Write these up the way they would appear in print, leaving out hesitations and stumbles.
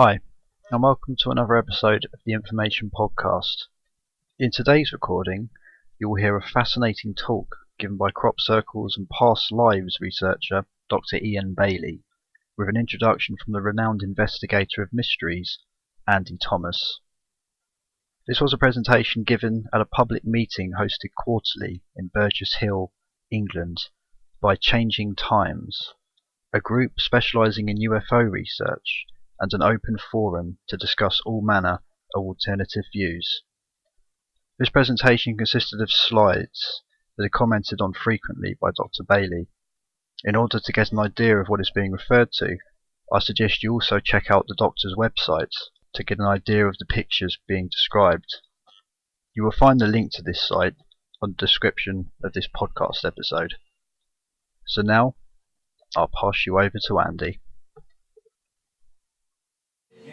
Hi, and welcome to another episode of the Information Podcast. In today's recording, you will hear a fascinating talk given by crop circles and past lives researcher Dr Ian Baillie, with an introduction from the renowned investigator of mysteries, Andy Thomas. This was a presentation given at a public meeting hosted quarterly in Burgess Hill, England, by Changing Times, a group specialising in UFO research and an open forum to discuss all manner of alternative views. This presentation consisted of slides that are commented on frequently by Dr Baillie. In order to get an idea of what is being referred to, I suggest you also check out the doctor's website to get an idea of the pictures being described. You will find the link to this site on the description of this podcast episode. So now, I'll pass you over to Andy.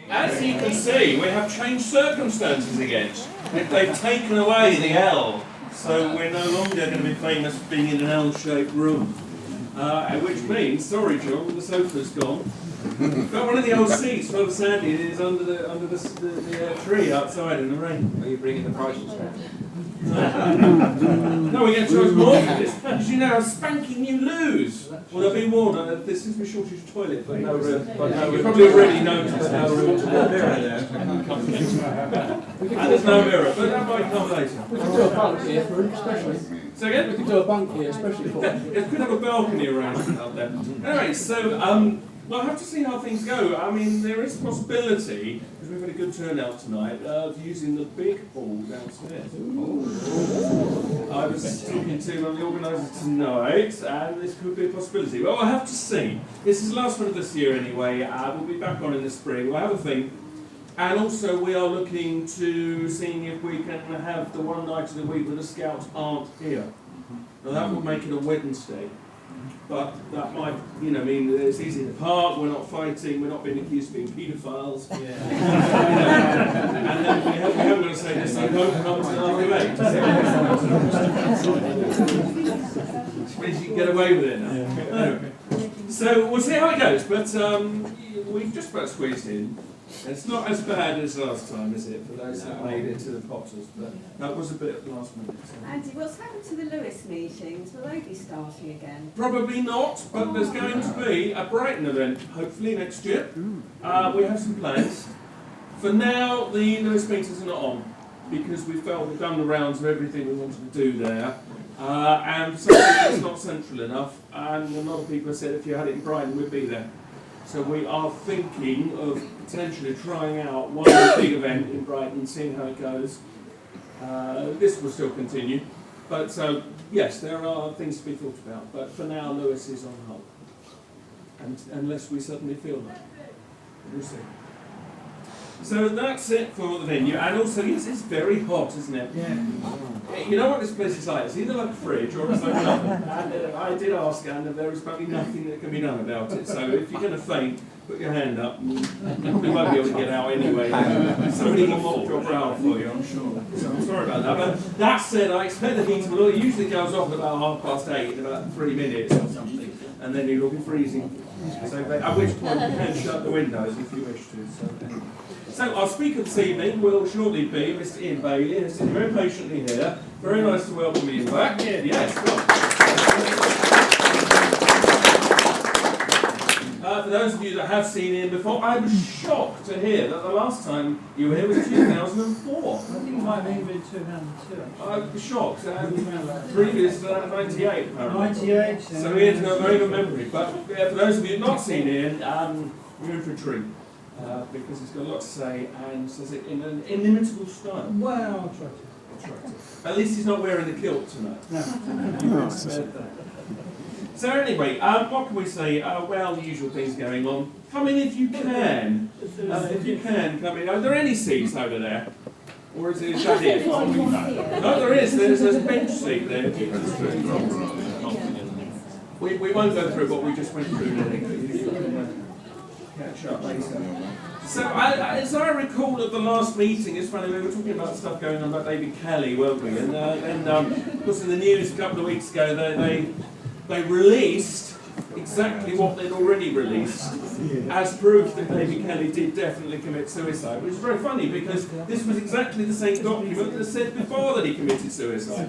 As you can see, we have changed circumstances again. They've taken away the L, so we're no longer going to be famous for being in an L-shaped room. Which means, sorry John, the sofa's gone. Got one of the old seats full of Sandy is under the tree outside in the rain. Are you bringing the prices down? No, we get to charge more for this. As you know, a spanking new loos. Well, they've been warned. This is my shortage toilet. But no, you probably already noticed no room to put a mirror there. And there's no mirror, but that might come later. We could do a bunk here for him, especially. So again? We could do a bunk here, especially for him. It could have a balcony around out there. Anyway, so we'll have to see how things go. I mean, there is a possibility, because we've had a good turnout tonight, of using the big hall downstairs. I was talking to one of the organisers tonight, and this could be a possibility. Well, we'll have to see. This is the last one of this year anyway. We'll be back on in the spring. We'll have a think. And also we are looking to seeing if we can have the one night of the week when the scouts aren't here. Now that would make it a Wednesday. But that might, mean it's easy to park, we're not fighting, we're not being accused of being paedophiles. Yeah. And then we haven't got to say this, so don't come to after 8. Which means you can get away with it now. Anyway. So we'll see how it goes, but we've just about squeezed in. It's not as bad as last time, is it, for those that made it to the Potters, but that was a bit last minute. So. Andy, what's happened to the Lewis meetings? Will they be starting again? Probably not, but there's going to be a Brighton event, hopefully next year. We have some plans. For now, the Lewis meetings are not on, because we felt we've done the rounds of everything we wanted to do there. And some people it's not central enough, and a lot of people have said if you had it in Brighton, we'd be there. So we are thinking of potentially trying out one big event in Brighton, seeing how it goes. This will still continue, but yes, there are things to be thought about. But for now, Lewis is on hold, and unless we suddenly feel that, we'll see. So that's it for the venue, and also yes, it's very hot, isn't it? Yeah. You know what this place is like? It's either like a fridge or it's like an oven. And I did ask, and there is probably nothing that can be done about it. So if you're going to faint, put your hand up. You probably won't be able to get out anyway. Somebody will mop your brow for you, I'm sure. So I'm sorry about that. But that said, I expect the heater will usually goes off at about 8:30 in about 3 minutes or something, and then you'll be freezing. So at which point you can shut the windows if you wish to. So our speaker this evening will shortly be Mr Ian Baillie, who's sitting very patiently here. Very nice to welcome Ian back. Yes, for those of you that have seen Ian before, I was shocked to hear that the last time you were here was 2004. I think it might have been 2002. I was shocked. Previous to that, 98 apparently. 98. So Ian's got a very good memory. But for those of you not seen Ian, you're in for a treat. Because he's got a lot to say and says it in an inimitable style. Well, I'll try to. At least he's not wearing the kilt tonight. No. So anyway, what can we say? Well, the usual things going on. Come in if you can. If you can, come in. Are there any seats over there? Or is that it? No, there is. There's a bench seat there. We won't go through what we just went through. Catch up later. So, as I recall at the last meeting, it's funny, we were talking about stuff going on about David Kelly, weren't we? And of course, in the news a couple of weeks ago, they released exactly what they'd already released as proof that David Kelly did definitely commit suicide, which is very funny because this was exactly the same document that said before that he committed suicide.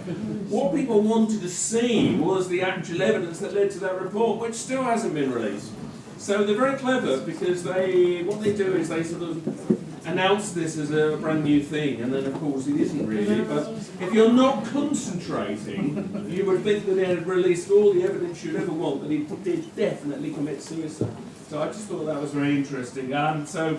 What people wanted to see was the actual evidence that led to that report, which still hasn't been released. So they're very clever because what they do is they sort of announce this as a brand new thing, and then of course it isn't really. But if you're not concentrating, you would think that they had released all the evidence you'd ever want that he did definitely commit suicide. So I just thought that was very interesting. So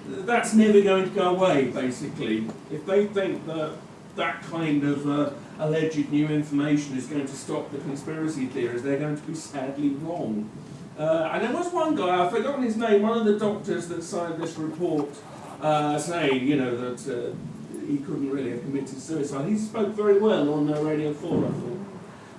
that's never going to go away, basically. If they think that that kind of alleged new information is going to stop the conspiracy theories, they're going to be sadly wrong. And there was one guy, I've forgotten his name, one of the doctors that signed this report saying, that he couldn't really have committed suicide. He spoke very well on Radio 4, I thought.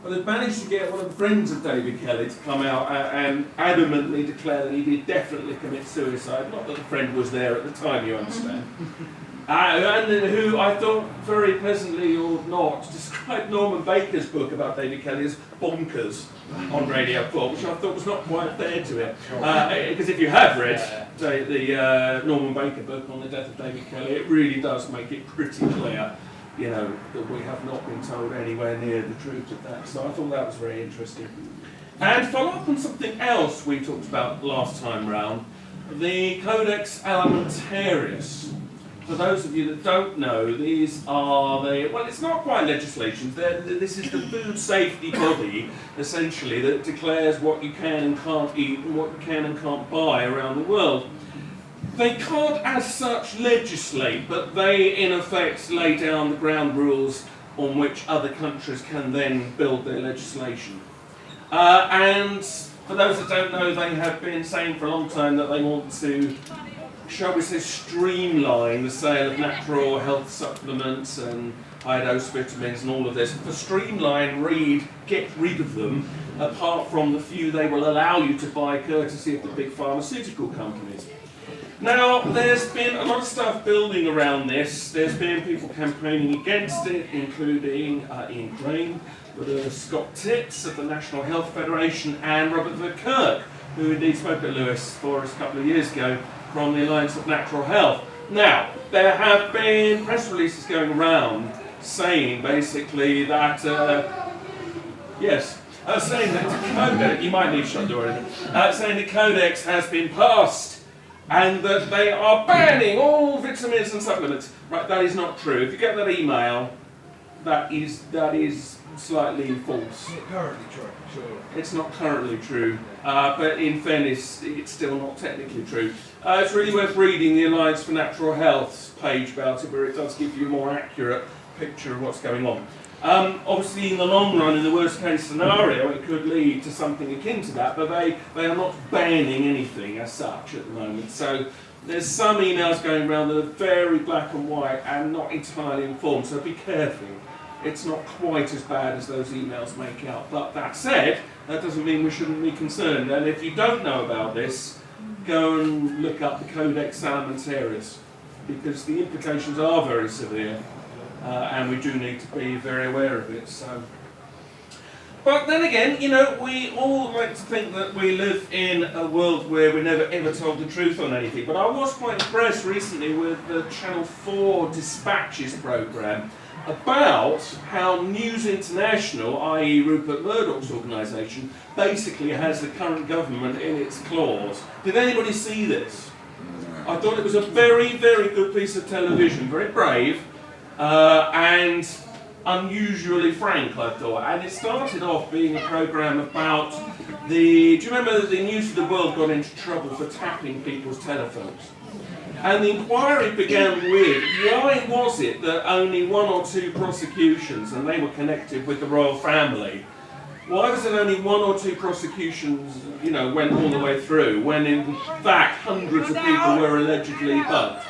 But they managed to get one of the friends of David Kelly to come out and adamantly declare that he did definitely commit suicide. Not that the friend was there at the time, you understand. And who I thought very pleasantly or not described Norman Baker's book about David Kelly as bonkers on Radio 4, which I thought was not quite fair to it. Because if you have read the Norman Baker book on the death of David Kelly, it really does make it pretty clear, that we have not been told anywhere near the truth of that. So I thought that was very interesting. And follow up on something else we talked about last time round, the Codex Alimentarius. For those of you that don't know, these are it's not quite legislation, this is the food safety body, essentially, that declares what you can and can't eat and what you can and can't buy around the world. They can't as such legislate, but they in effect lay down the ground rules on which other countries can then build their legislation. And for those that don't know, they have been saying for a long time that they want to, shall we say, streamline the sale of natural health supplements and high-dose vitamins and all of this. For streamline, get rid of them, apart from the few they will allow you to buy courtesy of the big pharmaceutical companies. Now, there's been a lot of stuff building around this. There's been people campaigning against it, including Ian Crane, Scott Titz of the National Health Federation, and Robert Verkerk, who indeed spoke at Lewis for us a couple of years ago, from the Alliance of Natural Health. Now, there have been press releases going around saying basically that, saying that the Codex, you might need to shut the door, saying the Codex has been passed and that they are banning all vitamins and supplements. Right, that is not true. If you get that email, that is slightly false. It's not currently true, sure. It's not currently true, but in fairness, it's still not technically true. It's really worth reading the Alliance for Natural Health's page about it, where it does give you a more accurate picture of what's going on. Obviously, in the long run, in the worst case scenario, it could lead to something akin to that, but they are not banning anything as such at the moment. So there's some emails going around that are very black and white and not entirely informed, so be careful. It's not quite as bad as those emails make out. But that said, that doesn't mean we shouldn't be concerned. And if you don't know about this, go and look up the Codex Alimentarius, because the implications are very severe, and we do need to be very aware of it. So, but then again, we all like to think that we live in a world where we're never ever told the truth on anything. But I was quite impressed recently with the Channel 4 Dispatches programme about how News International, i.e. Rupert Murdoch's organisation, basically has the current government in its claws. Did anybody see this? I thought it was a very, very good piece of television, very brave, and unusually frank, I thought. And it started off being a programme about do you remember that the News of the World got into trouble for tapping people's telephones? And the inquiry began with, why was it that only one or two prosecutions, and they were connected with the royal family, why was it only one or two prosecutions, went all the way through, when in fact hundreds of people were allegedly bugged?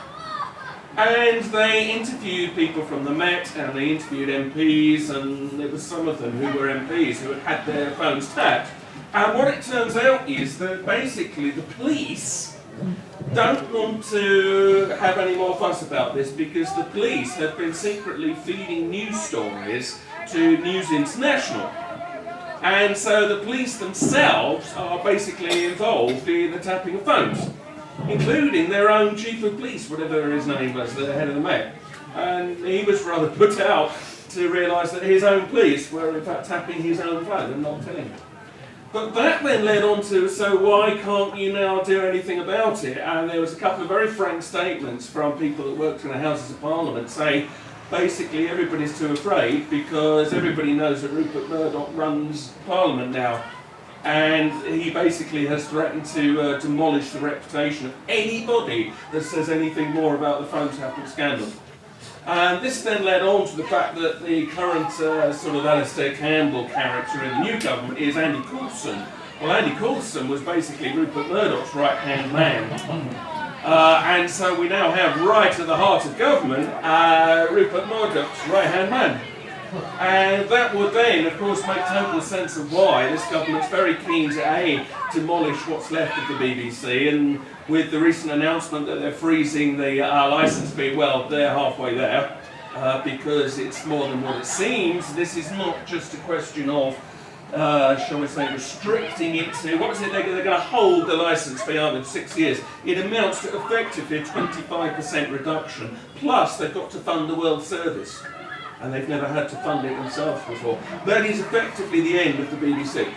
And they interviewed people from the Met, and they interviewed MPs, and there were some of them who were MPs who had their phones tapped. And what it turns out is that basically the police don't want to have any more fuss about this, because the police have been secretly feeding news stories to News International. And so the police themselves are basically involved in the tapping of phones, including their own chief of police, whatever his name was, the head of the Met. And he was rather put out to realise that his own police were in fact tapping his own phone and not telling him. But that then led on to, so why can't you now do anything about it? And there was a couple of very frank statements from people that worked in the Houses of Parliament saying, basically everybody's too afraid because everybody knows that Rupert Murdoch runs Parliament now. And he basically has threatened to demolish the reputation of anybody that says anything more about the phone tapping scandal. And this then led on to the fact that the current sort of Alistair Campbell character in the new government is Andy Coulson. Well, Andy Coulson was basically Rupert Murdoch's right-hand man. And so we now have right at the heart of government, Rupert Murdoch's right-hand man. And that would then, of course, make total sense of why this government's very keen to demolish what's left of the BBC, and with the recent announcement that they're freezing the licence fee, well, they're halfway there, because it's more than what it seems. This is not just a question of, shall we say, restricting it to, what is it, they're going to hold the licence fee out of 6 years. It amounts to effectively a 25% reduction, plus they've got to fund the World Service. And they've never had to fund it themselves before. That is effectively the end of the BBC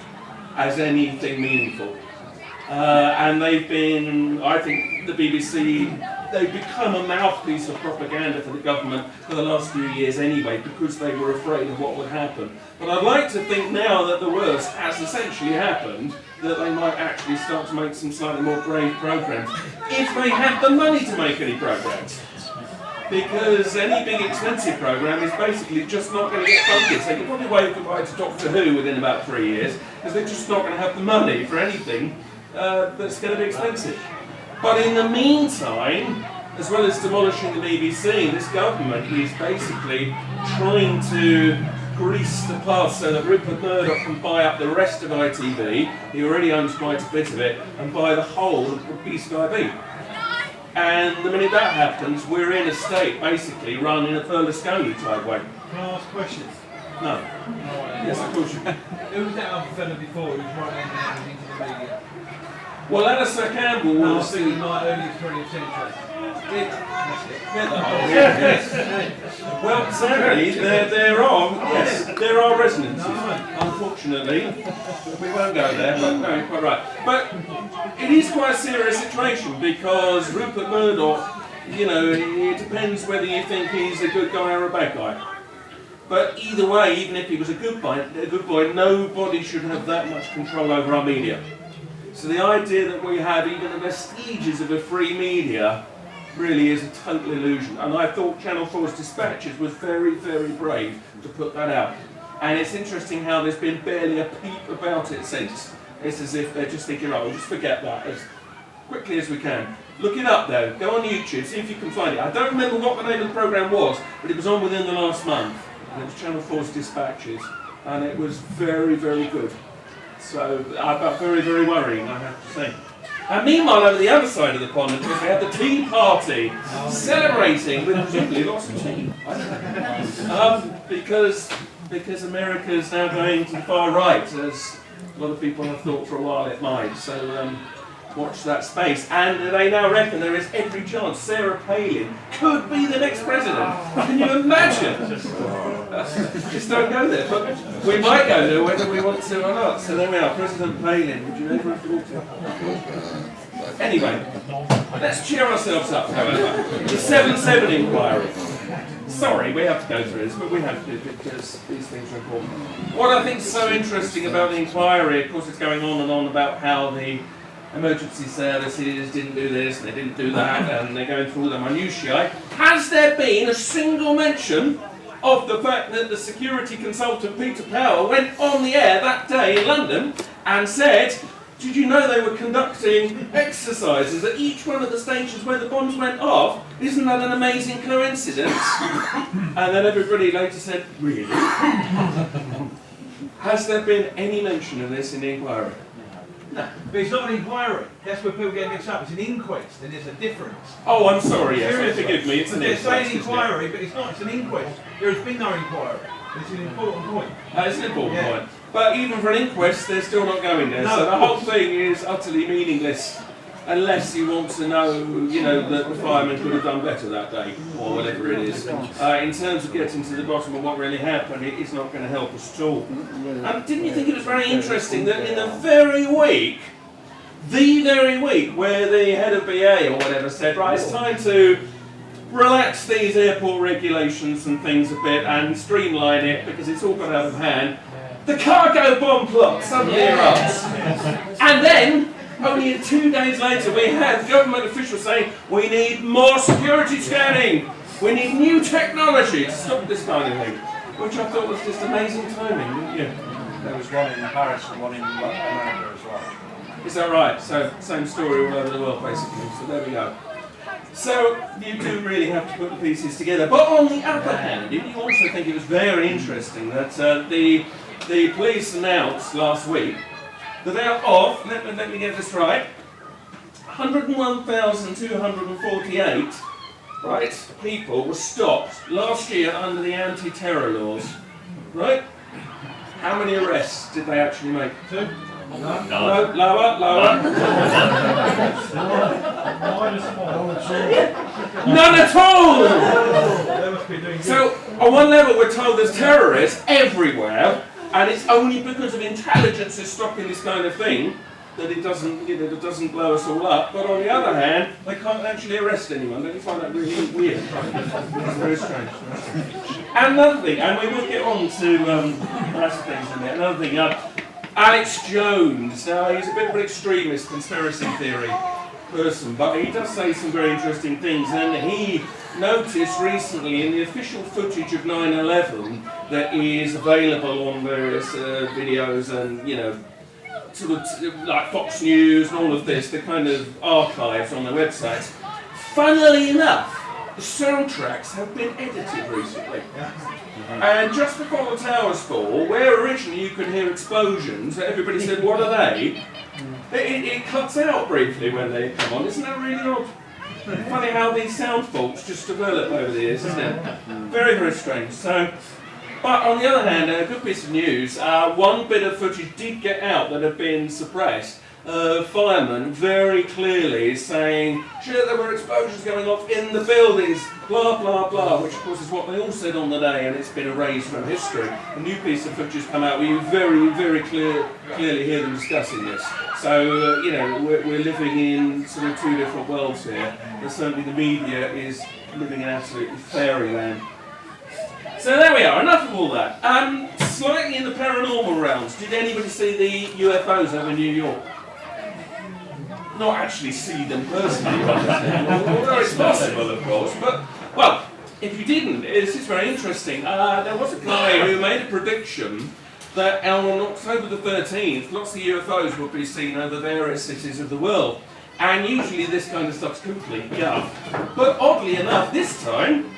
as anything meaningful. And they've been, I think the BBC, they've become a mouthpiece of propaganda for the government for the last few years anyway, because they were afraid of what would happen. But I'd like to think now that the worst has essentially happened, that they might actually start to make some slightly more brave programmes, if they have the money to make any programmes. Because any big expensive programme is basically just not going to get funded. So you can probably wave goodbye to Doctor Who within about 3 years, because they're just not going to have the money for anything that's going to be expensive. But in the meantime, as well as demolishing the BBC, this government is basically trying to grease the path so that Rupert Murdoch can buy up the rest of ITV. He already owns quite a bit of it, and buy the whole of BSkyB. And the minute that happens, we're in a state basically run in a Berlusconi type way. Can I ask a question? No. Yes, of course you can. Who was that other fella before who was right hand man into the media? Well, Alistair Campbell I was think in the early 20th century. Well, sadly, there are resonances. Unfortunately, we won't go there, but no, quite right. But it is quite a serious situation because Rupert Murdoch, you know, it depends whether you think he's a good guy or a bad guy. But either way, even if he was a good boy, nobody should have that much control over our media. So the idea that we have even the vestiges of a free media really is a total illusion. And I thought Channel 4's Dispatches was very, very brave to put that out. And it's interesting how there's been barely a peep about it since. It's as if they're just thinking, oh, we'll just forget that as quickly as we can. Look it up though, go on YouTube, see if you can find it. I don't remember what the name of the programme was, but it was on within the last month. And it was Channel 4's Dispatches. And it was very, very good. So, very, very worrying, I have to say. And meanwhile, over the other side of the pond, of course, we have the Tea Party celebrating with presumably lots of tea. Because America's now going to the far right, as a lot of people have thought for a while it might. So, watch that space. And they now reckon there is every chance Sarah Palin could be the next president. Can you imagine? Just don't go there. But we might go there whether we want to or not. So there we are, President Palin. Would you ever have thought it? Anyway, let's cheer ourselves up, however. The 7/7 inquiry. Sorry, we have to go through this, but we have to because these things are important. What I think is so interesting about the inquiry, of course, it's going on and on about how the emergency services didn't do this and they didn't do that, and they're going through all the minutiae. Has there been a single mention of the fact that the security consultant Peter Powell went on the air that day in London and said, did you know they were conducting exercises at each one of the stations where the bombs went off? Isn't that an amazing coincidence? And then everybody later said, really? Has there been any mention of this in the inquiry? No, but it's not an inquiry. That's where people get mixed up. It's an inquest, and there's a difference. Oh, I'm sorry, yes, forgive me, it's an They're inquest. saying inquiry, but it's not. It's an inquest. There has been no inquiry. It's an important point. It's an important point. But even for an inquest, they're still not going there. So the whole thing is utterly meaningless unless you want to know, that the fireman could have done better that day, or whatever it is. In terms of getting to the bottom of what really happened, it's not going to help us at all. Didn't you think it was very interesting that in the very week where the head of BA or whatever said, right, it's time to relax these airport regulations and things a bit and streamline it because it's all got out of hand, the cargo bomb plot suddenly erupts. And then, only 2 days later, we had government officials saying, we need more security scanning, we need new technology to stop this kind of thing, which I thought was just amazing timing, didn't you? There was one in Paris and one in America as well. Is that right? So, same story all over the world, basically. So there we go. So, you do really have to put the pieces together. But on the other hand, didn't you also think it was very interesting that the police announced last week that out of, let me get this right, 101,248 people were stopped last year under the anti-terror laws, right? How many arrests did they actually make? 2? Lower. None at all! So, on one level we're told there's terrorists everywhere, and it's only because of intelligence is stopping this kind of thing that it doesn't blow us all up. But on the other hand, they can't actually arrest anyone. Don't you find that really weird? It's very strange. And another thing, and we will get on to other things in there. Another thing, Alex Jones. Now he's a bit of an extremist conspiracy theory person, but he does say some very interesting things. And he noticed recently in the official footage of 9/11 that is available on various videos and sort of like Fox News and all of this, the kind of archives on their websites. Funnily enough, the soundtracks have been edited recently. And just before the towers fall, where originally you could hear explosions, everybody said, what are they? It cuts out briefly when they come on. Isn't that really odd? Funny how these sound faults just develop over the years, isn't it? Very, very strange. But on the other hand, a good piece of news, one bit of footage did get out that had been suppressed. Fireman very clearly saying, sure, there were explosions going off in the buildings, blah, blah, blah, which of course is what they all said on the day, and it's been erased from history. A new piece of footage has come out where you very, very clearly hear them discussing this. So, we're living in sort of two different worlds here, but certainly the media is living in absolutely fairyland. So there we are, enough of all that. Slightly in the paranormal realms, did anybody see the UFOs over New York? Not actually see them personally, although it's possible, of course. But, well, if you didn't, this is very interesting. There was a guy who made a prediction that on October the 13th, lots of UFOs would be seen over various cities of the world. And usually this kind of stuff's complete guff. But oddly enough, this time,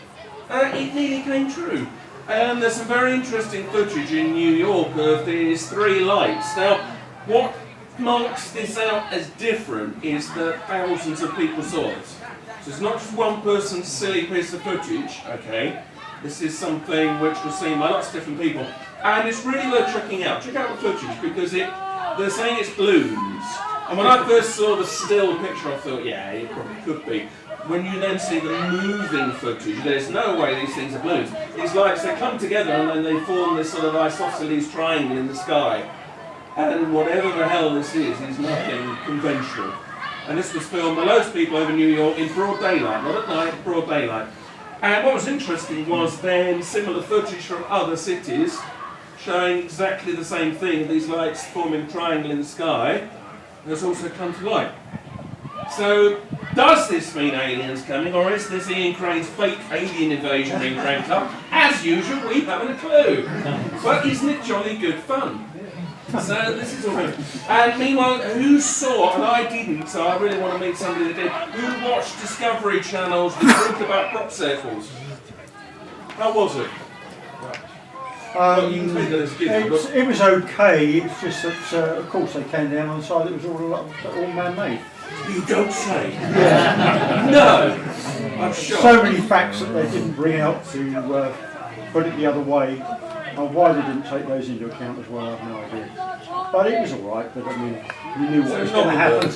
it nearly came true. And there's some very interesting footage in New York of these 3 lights. Now, what marks this out as different is that thousands of people saw it. So it's not just one person's silly piece of footage, okay? This is something which was seen by lots of different people. And it's really worth checking out. Check out the footage because they're saying it's balloons. And when I first saw the still picture, I thought, yeah, it probably could be. When you then see the moving footage, there's no way these things are balloons. These lights, they come together and then they form this sort of isosceles triangle in the sky. And whatever the hell this is nothing conventional. And this was filmed by loads of people over New York in broad daylight, not at night, broad daylight. And what was interesting was then similar footage from other cities showing exactly the same thing, these lights forming a triangle in the sky, has also come to light. So, does this mean aliens coming, or is this Ian Crane's fake alien invasion being cranked up? As usual, we haven't a clue. But isn't it jolly good fun? So this is all good. And meanwhile, who saw, and I didn't, so I really want to meet somebody that did, who watched Discovery Channel's The Truth About Crop Circles? How was it? Well, you can take that as a given, but It was okay, it's just that, of course, they came down on the side, it was all man-made. you don't say. Yeah. No! I'm sure. So many facts that they didn't bring out to put it the other way. And why they didn't take those into account as well, I have no idea. But it was alright, but I mean, you knew what was going to happen.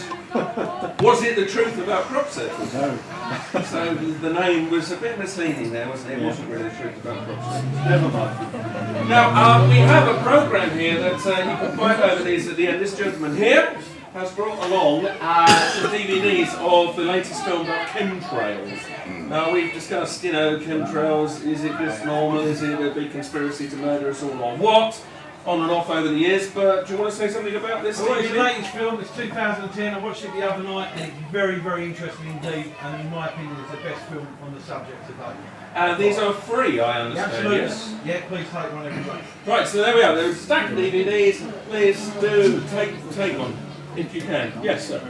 Was it the truth about crop circles? No. So the name was a bit misleading there, wasn't it? It wasn't really the truth about crop circles. Never mind. Now, we have a programme here that you can find over these at the end. This gentleman here has brought along some DVDs of the latest film about chemtrails. Now, we've discussed, chemtrails, is it just normal, is it a big conspiracy to murder us all, or what? On and off over the years, but do you want to say something about this? Well, it's the latest film, it's 2010, I watched it the other night and it's very, very interesting indeed, and in my opinion it's the best film on the subject today. And these are free, I understand, Absolutely. yes? Yeah, please take one everybody. Right, so there we are, there's a stack of DVDs, please do take one, if you can. Yes, sir.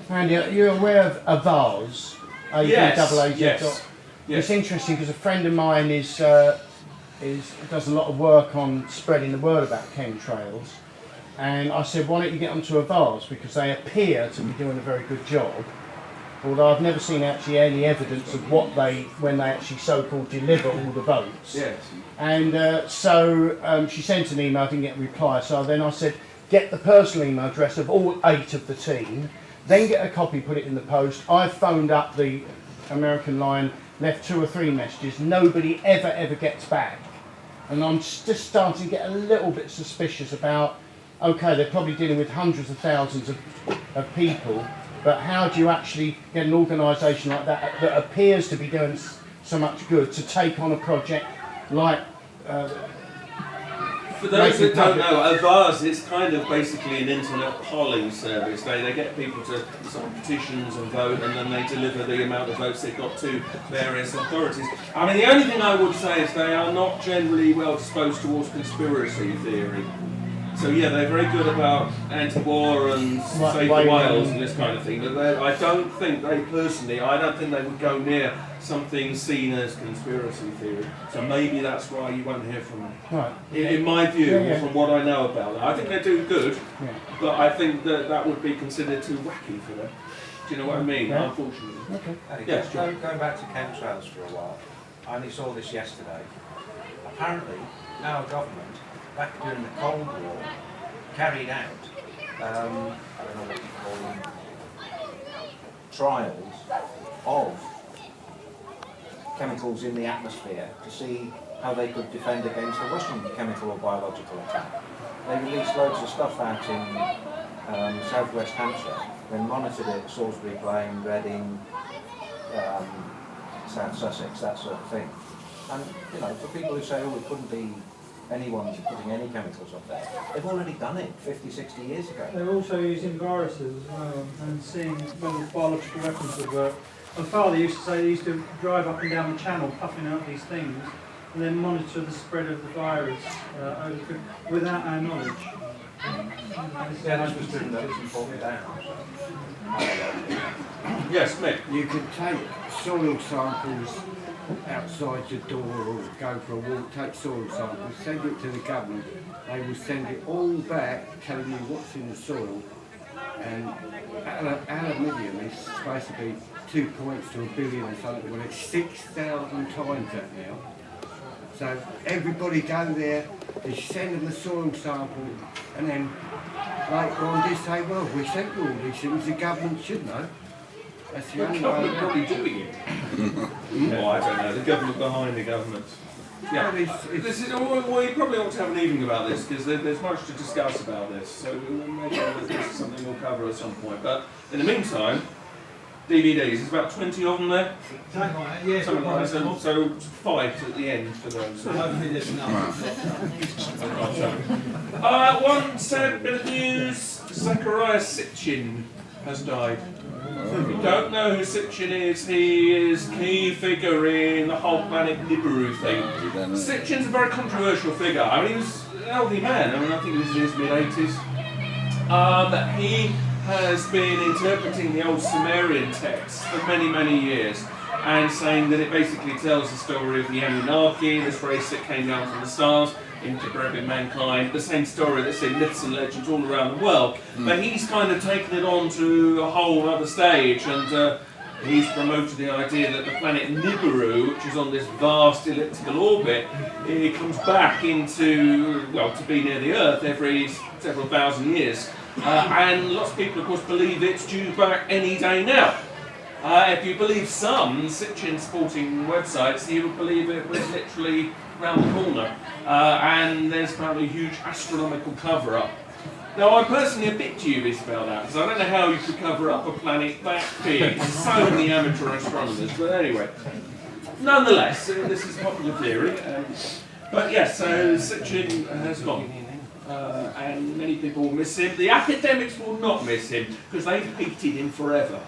Andy, you're aware of a vase? Yes. It's interesting because a friend of mine does a lot of work on spreading the word about chemtrails, and I said, why don't you get onto a vase, because they appear to be doing a very good job, although I've never seen actually any evidence of when they actually so-called deliver all the votes. Yes. And so she sent an email, I didn't get a reply, so then I said, get the personal email address of all 8 of the team, then get a copy, put it in the post. I've phoned up the American line, left 2 or 3 messages, nobody ever gets back. And I'm just starting to get a little bit suspicious about, okay, they're probably dealing with hundreds of thousands of people, but how do you actually get an organisation like that appears to be doing so much good to take on a project like... For those that don't know, a vase is kind of basically an internet polling service. They get people to sign petitions and vote, and then they deliver the amount of votes they've got to various authorities. I mean, the only thing I would say is they are not generally well disposed towards conspiracy theory. So yeah, they're very good about anti-war and save the whales and this kind of thing, but I don't think they would go near something seen as conspiracy theory. So maybe that's why you won't hear from them. Right. In my view, from what I know about them. I think they do good, but I think that would be considered too wacky for them. Do you know what I mean? Yeah. Unfortunately. Okay. Yes, Going back to chemtrails for a while, I only saw this yesterday. Apparently, our government, back during the Cold War, carried out, I don't know what you call them, trials of chemicals in the atmosphere to see how they could defend against a Russian chemical or biological attack. They released loads of stuff out in southwest Hampshire, then monitored it, Salisbury Plain, Reading, South Sussex, that sort of thing. And, for people who say, oh, it couldn't be anyone putting any chemicals up there, they've already done it 50, 60 years ago. They're also using viruses as well, and seeing whether biological weapons would work. My father used to say he used to drive up and down the channel puffing out these things and then monitor the spread of the virus without our knowledge. Yeah, this was driven up and falling down. Yes, Mick. You could take soil samples outside your door or go for a walk, take soil samples, send it to the government. They will send it all back telling you what's in the soil. And aluminium is supposed to be 2 points to a billion or something. Well, it's 6,000 times that now. So everybody go there, they send them the soil sample, and then later on they say, well, we sent you all these things, the government should know. That's the only government way. probably doing it. Well, I don't know. The government behind the government. Yeah. This is, well, you probably ought to have an evening about this because there's much to discuss about this. So maybe this is something we'll cover at some point. But in the meantime, DVDs. There's about 20 of them there. Something like that, yeah. Something like that. So 5 at the end for those. Hopefully there's enough. One sad bit of news. Zachariah Sitchin has died. If you don't know who Sitchin is, he is key figure in the whole Planet Nibiru thing. Sitchin's a very controversial figure. I mean, he was an elderly man. I mean, I think he was in his mid-80s. He has been interpreting the old Sumerian texts for many, many years and saying that it basically tells the story of the Anunnaki, this race that came down from the stars, interbred mankind, the same story that's in myths and legends all around the world. But he's kind of taken it on to a whole other stage and he's promoted the idea that the planet Nibiru, which is on this vast elliptical orbit, it comes back into, well, to be near the Earth every several thousand years. And lots of people, of course, believe it's due back any day now. If you believe some Sitchin sporting websites, you would believe it was literally round the corner. And there's apparently a huge astronomical cover-up. Now, I'm personally a bit dubious about that, because I don't know how you could cover up a planet that big. So many amateur astronomers, but anyway. Nonetheless, this is popular theory. But yes, so Sitchin has gone. And many people will miss him. The academics will not miss him because they've hated him forever.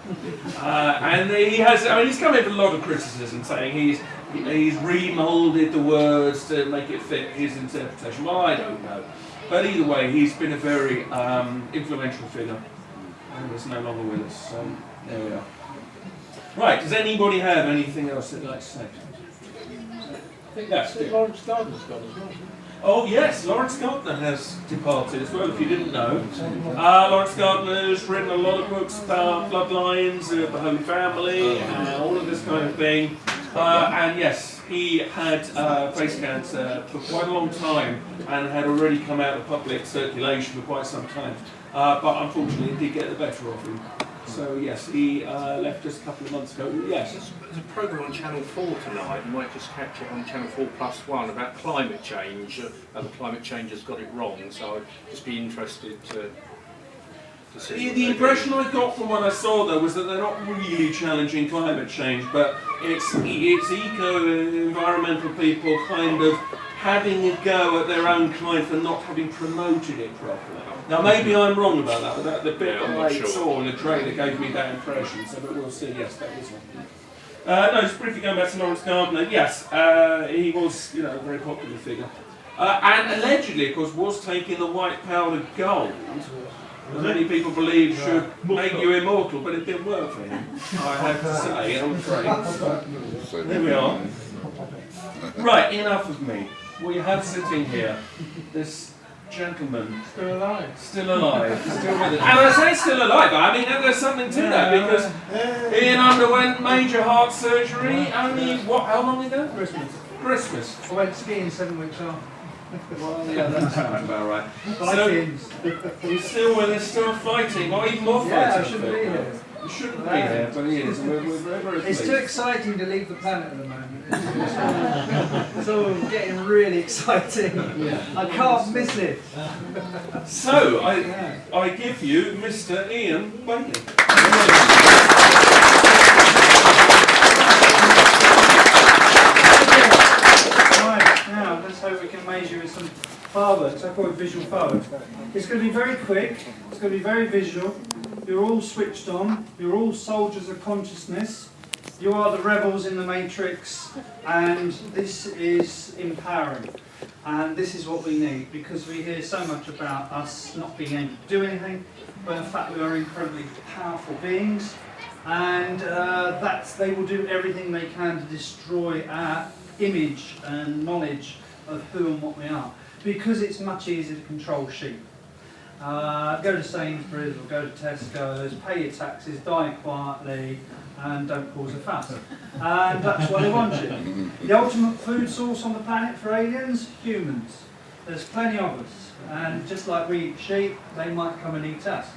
And he has, I mean, he's come in with a lot of criticism, saying he's remoulded the words to make it fit his interpretation. Well, I don't know. But either way, he's been a very influential figure and is no longer with us. So there we are. Right, does anybody have anything else they'd like to say? I think that's it. Lawrence Gardner's gone as well. Oh yes, Lawrence Gardner has departed as well, if you didn't know. Lawrence Gardner's written a lot of books about bloodlines, the Holy Family, all of this kind of thing. And yes, he had face cancer for quite a long time and had already come out of public circulation for quite some time. But unfortunately it did get the better of him. So yes, he left us a couple of months ago. Yes. There's a programme on Channel 4 tonight, you might just catch it on Channel 4+1 about climate change, how the climate change has got it wrong, so I'd just be interested to see. The impression I got from what I saw though was that they're not really challenging climate change, but it's eco-environmental people kind of having a go at their own kind for not having promoted it properly. Now maybe I'm wrong about that, but the bit I saw in the trailer gave me that impression, so but we'll see. Yes, that is one. No, just briefly going back to Lawrence Gardner, yes, he was, a very popular figure. And allegedly, of course, was taking the white powdered gold that many people believe should make you immortal, but it didn't work for him, I have to say, I'm afraid. So, there we are. Right, enough of me. We have sitting here this gentleman. Still alive. Still alive. Still with us. And I say still alive, I mean there's something to that, because Ian underwent major heart surgery only, how long ago? Christmas. I went skiing 7 weeks after. Well, yeah, that sounds about right. Vikings. So, he's still with us, still fighting, or even more fighting. Yeah, I shouldn't be here. You shouldn't be here, but he is. We're very It's pleased. too exciting to leave the planet at the moment. It's all getting really exciting. I can't miss it. So, I give you Mr. Ian Baillie. Right, now let's hope we can measure with some fireworks. I call it visual fireworks. It's going to be very quick, it's going to be very visual. You're all switched on, you're all soldiers of consciousness. You are the rebels in the Matrix, and this is empowering. And this is what we need, because we hear so much about us not being able to do anything, but in fact we are incredibly powerful beings, and they will do everything they can to destroy our image and knowledge of who and what we are, because it's much easier to control sheep. Go to Sainsbury's or go to Tesco's, pay your taxes, die quietly, and don't cause a fuss. And that's why they want you. The ultimate food source on the planet for aliens? Humans. There's plenty of us. And just like we eat sheep, they might come and eat us.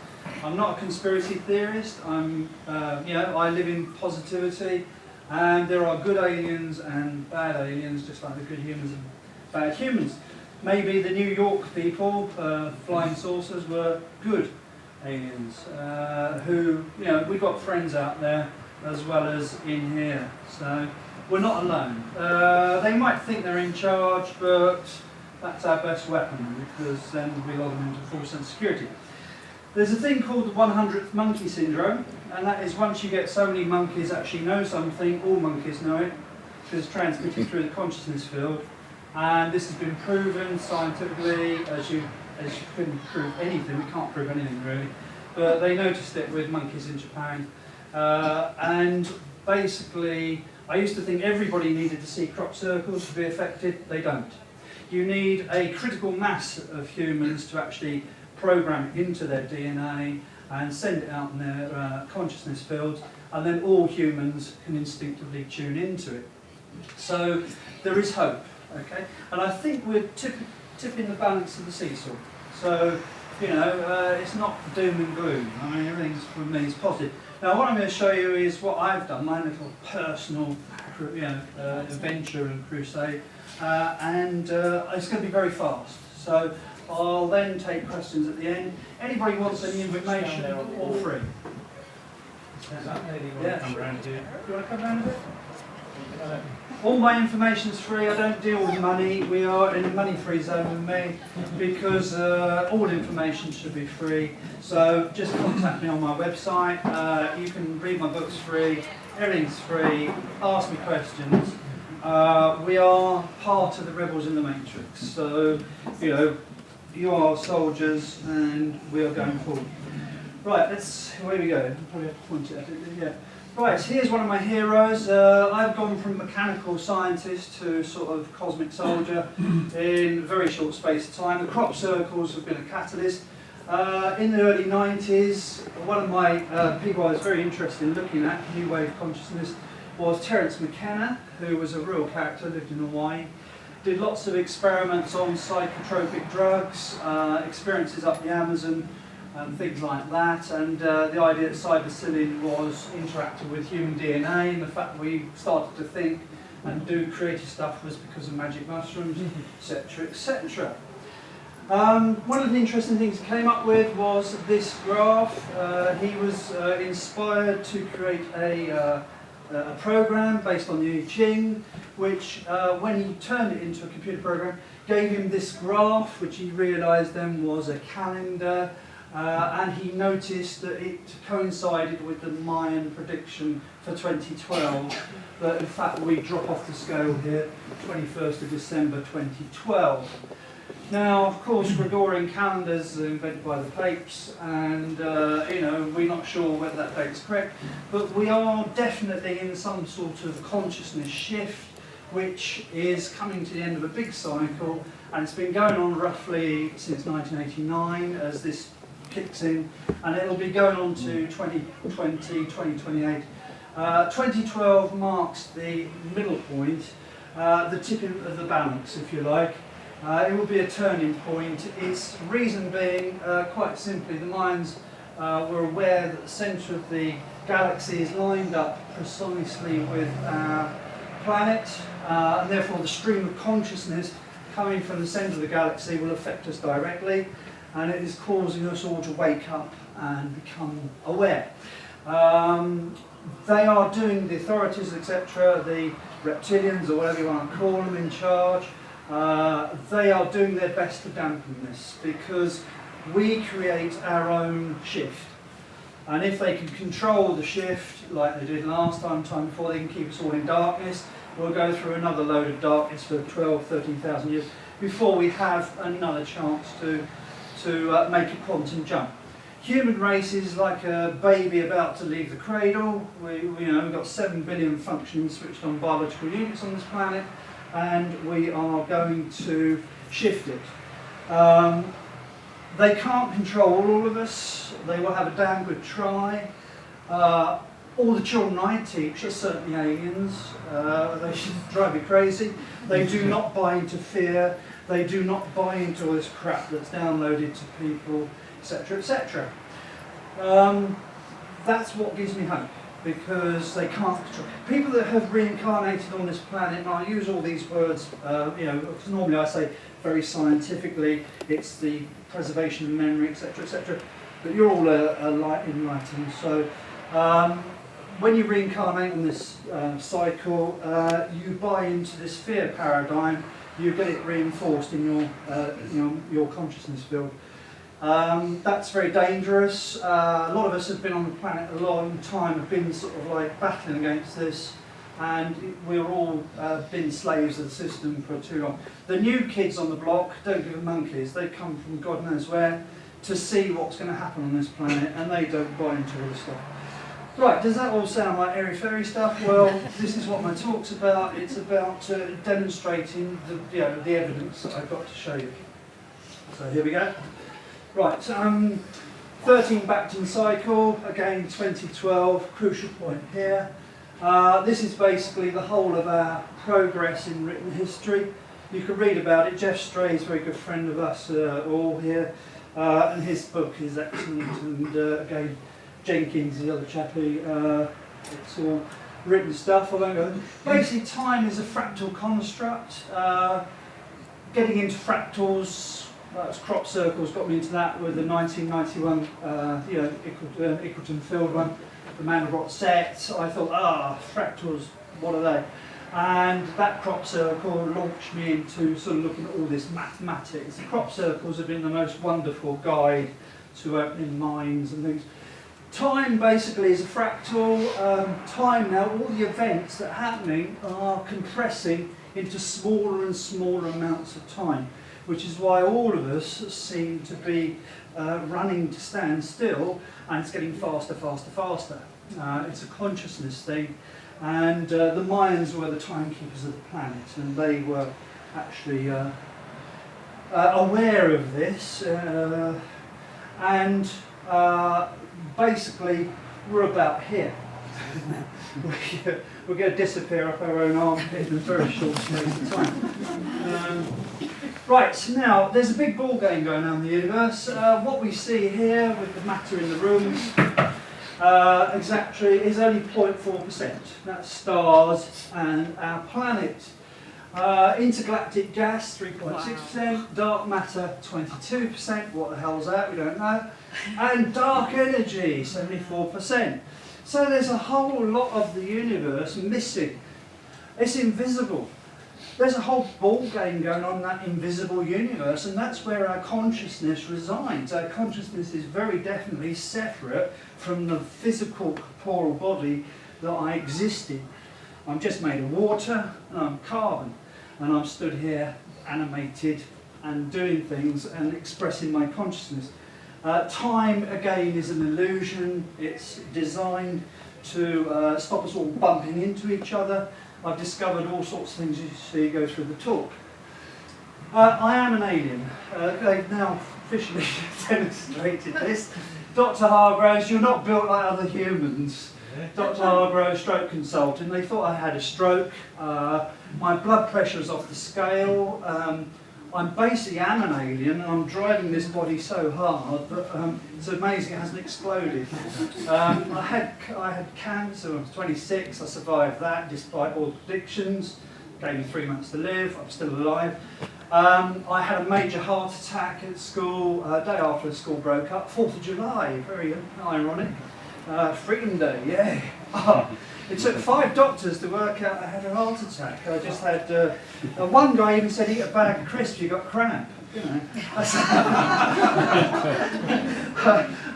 I'm not a conspiracy theorist. I live in positivity. And there are good aliens and bad aliens, just like the good humans and bad humans. Maybe the New York people, flying saucers, were good aliens who, we've got friends out there as well as in here. So we're not alone. They might think they're in charge, but that's our best weapon, because then we lull them into false sense of security. There's a thing called the 100th monkey syndrome, and that is once you get so many monkeys actually know something, all monkeys know it, because it's transmitted through the consciousness field. And this has been proven scientifically, as you couldn't prove anything, we can't prove anything really, but they noticed it with monkeys in Japan. And basically, I used to think everybody needed to see crop circles to be affected. They don't. You need a critical mass of humans to actually program it into their DNA and send it out in their consciousness fields, and then all humans can instinctively tune into it. So there is hope, okay? And I think we're tipping the balance of the seesaw. So, you know, it's not doom and gloom. I mean, everything's, for me, is positive. Now, what I'm going to show you is what I've done, my little personal, adventure and crusade, and it's going to be very fast. So I'll then take questions at the end. Anybody wants any information, all free. Yeah. Do you want to come round a bit? All my information is free. I don't deal with money. We are in a money-free zone with me because all information should be free. So just contact me on my website. You can read my books free. Everything's free. Ask me questions. We are part of the rebels in the matrix. So, you know, you are soldiers and we are going forward. Right, here we go. Probably have to point it at it, yeah. Right, here's one of my heroes. I've gone from mechanical scientist to sort of cosmic soldier in a very short space of time. The crop circles have been a catalyst. In the early 90s, one of my people I was very interested in looking at, New Wave Consciousness, was Terence McKenna, who was a real character, lived in Hawaii. Did lots of experiments on psychotropic drugs, experiences up the Amazon, and things like that, and the idea that cyberpsilin was interacting with human DNA, and the fact that we started to think and do creative stuff was because of magic mushrooms, etc., etc. One of the interesting things he came up with was this graph. He was inspired to create a program based on the I Ching, which, when he turned it into a computer program, gave him this graph, which he realised then was a calendar. And he noticed that it coincided with the Mayan prediction for 2012, that in fact we drop off the scale here, 21st of December 2012. Now, of course, Gregorian calendars are invented by the popes, and you know, we're not sure whether that date's correct, but we are definitely in some sort of consciousness shift, which is coming to the end of a big cycle, and it's been going on roughly since 1989 as this kicks in, and it'll be going on to 2020, 2028. 2012 marks the middle point, the tipping of the balance, if you like. It will be a turning point. Its reason being, quite simply, the Mayans were aware that the centre of the galaxy is lined up precisely with our planet, and therefore the stream of consciousness coming from the centre of the galaxy will affect us directly. And it is causing us all to wake up and become aware. They are doing, the authorities, etc., the reptilians, or whatever you want to call them, in charge, they are doing their best to dampen this, because we create our own shift. And if they can control the shift, like they did last time before, they can keep us all in darkness. We'll go through another load of darkness for 12, 13,000 years before we have another chance to make a quantum jump. Human race is like a baby about to leave the cradle. We've got 7 billion functioning switched on biological units on this planet, and we are going to shift it. They can't control all of us. They will have a damn good try. All the children I teach are certainly aliens. They should drive me crazy. They do not buy into fear. They do not buy into all this crap that's downloaded to people, etc., etc. That's what gives me hope, because they can't control. People that have reincarnated on this planet, and I use all these words, because normally I say very scientifically, it's the preservation of memory, etc., etc. But you're all enlightened, so when you reincarnate on this cycle, you buy into this fear paradigm. You get it reinforced in your consciousness field. That's very dangerous. A lot of us have been on the planet a long time, have been sort of like battling against this, and we're all been slaves of the system for too long. The new kids on the block don't give a monkeys. They come from God knows where to see what's going to happen on this planet, and they don't buy into all this stuff. Right, does that all sound like airy-fairy stuff? Well, this is what my talk's about. It's about demonstrating the evidence that I've got to show you. So here we go. Right, 13 Bacton cycle, again 2012, crucial point here. This is basically the whole of our progress in written history. You can read about it. Jeff Stray's a very good friend of us all here, and his book is excellent. And again, Jenkins, the other chappie, it's all written stuff. I won't go. Basically, time is a fractal construct. Getting into fractals, crop circles got me into that with the 1991 Eccleton Field one, the Mandelbrot set. I thought, fractals, what are they? And that crop circle launched me into sort of looking at all this mathematics. The crop circles have been the most wonderful guide to opening minds and things. Time basically is a fractal. Time now, all the events that are happening are compressing into smaller and smaller amounts of time, which is why all of us seem to be running to stand still, and it's getting faster, faster, faster. It's a consciousness thing, and the Mayans were the timekeepers of the planet, and they were actually aware of this, and basically we're about here. We're going to disappear up our own armpit in a very short space of time. Right, now there's a big ball game going on in the universe. What we see here with the matter in the room exactly is only 0.4%. That's stars and our planet. Intergalactic gas, 3.6%, dark matter, 22%, what the hell's that, we don't know, and dark energy, 74%. So there's a whole lot of the universe missing. It's invisible. There's a whole ball game going on in that invisible universe, and that's where our consciousness resides. Our consciousness is very definitely separate from the physical corporeal body that I exist in. I'm just made of water and I'm carbon, and I'm stood here animated and doing things and expressing my consciousness. Time again is an illusion. It's designed to stop us all bumping into each other. I've discovered all sorts of things as you see go through the talk. I am an alien. They've now officially demonstrated this. Dr Hargroves, you're not built like other humans. Dr Hargroves, stroke consultant, they thought I had a stroke. My blood pressure is off the scale. I'm basically an alien, and I'm driving this body so hard that it's amazing it hasn't exploded. I had cancer, I was 26, I survived that despite all the predictions. Gave me 3 months to live, I'm still alive. I had a major heart attack at school, day after the school broke up, 4th of July, very ironic. Freedom Day, yeah. It took 5 doctors to work out I had a heart attack. I just had, one guy even said, eat a bag of crisps, you got cramp. You know.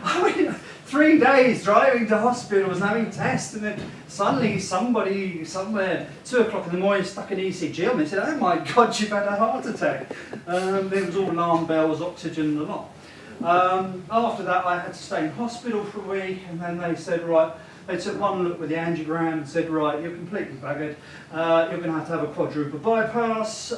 I went 3 days driving to hospitals and having tests, and then suddenly somebody somewhere, 2 o'clock in the morning, stuck an ECG on me and said, oh my God, you've had a heart attack. It was all alarm bells, oxygen, a lot. After that, I had to stay in hospital for a week, and then they said, right, they took one look with the angiogram and said, right, you're completely buggered. You're going to have a quadruple bypass.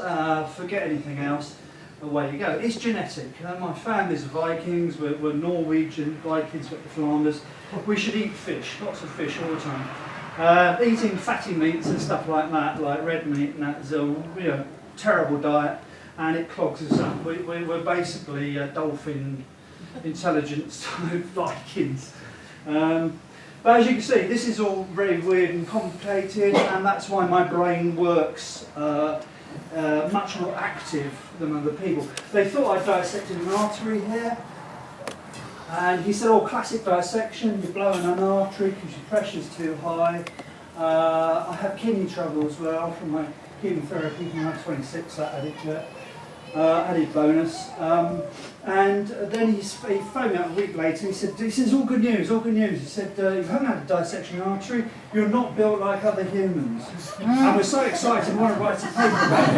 Forget anything else. Away you go. It's genetic. My family's Vikings. We're Norwegian Vikings, got the Flanders. We should eat fish, lots of fish all the time. Eating fatty meats and stuff like that, like red meat, and that's a terrible diet, and it clogs us up. We're basically dolphin intelligence Vikings. But as you can see, this is all very weird and complicated, and that's why my brain works much more active than other people. They thought I dissected an artery here, and he said, oh, classic dissection, you're blowing an artery because your pressure's too high. I have kidney trouble as well from my chemotherapy when I was 26, that added bonus. And then he phoned me up a week later and he said, this is all good news, all good news. He said, you haven't had a dissection artery, you're not built like other humans. And we're so excited, we want to write a paper about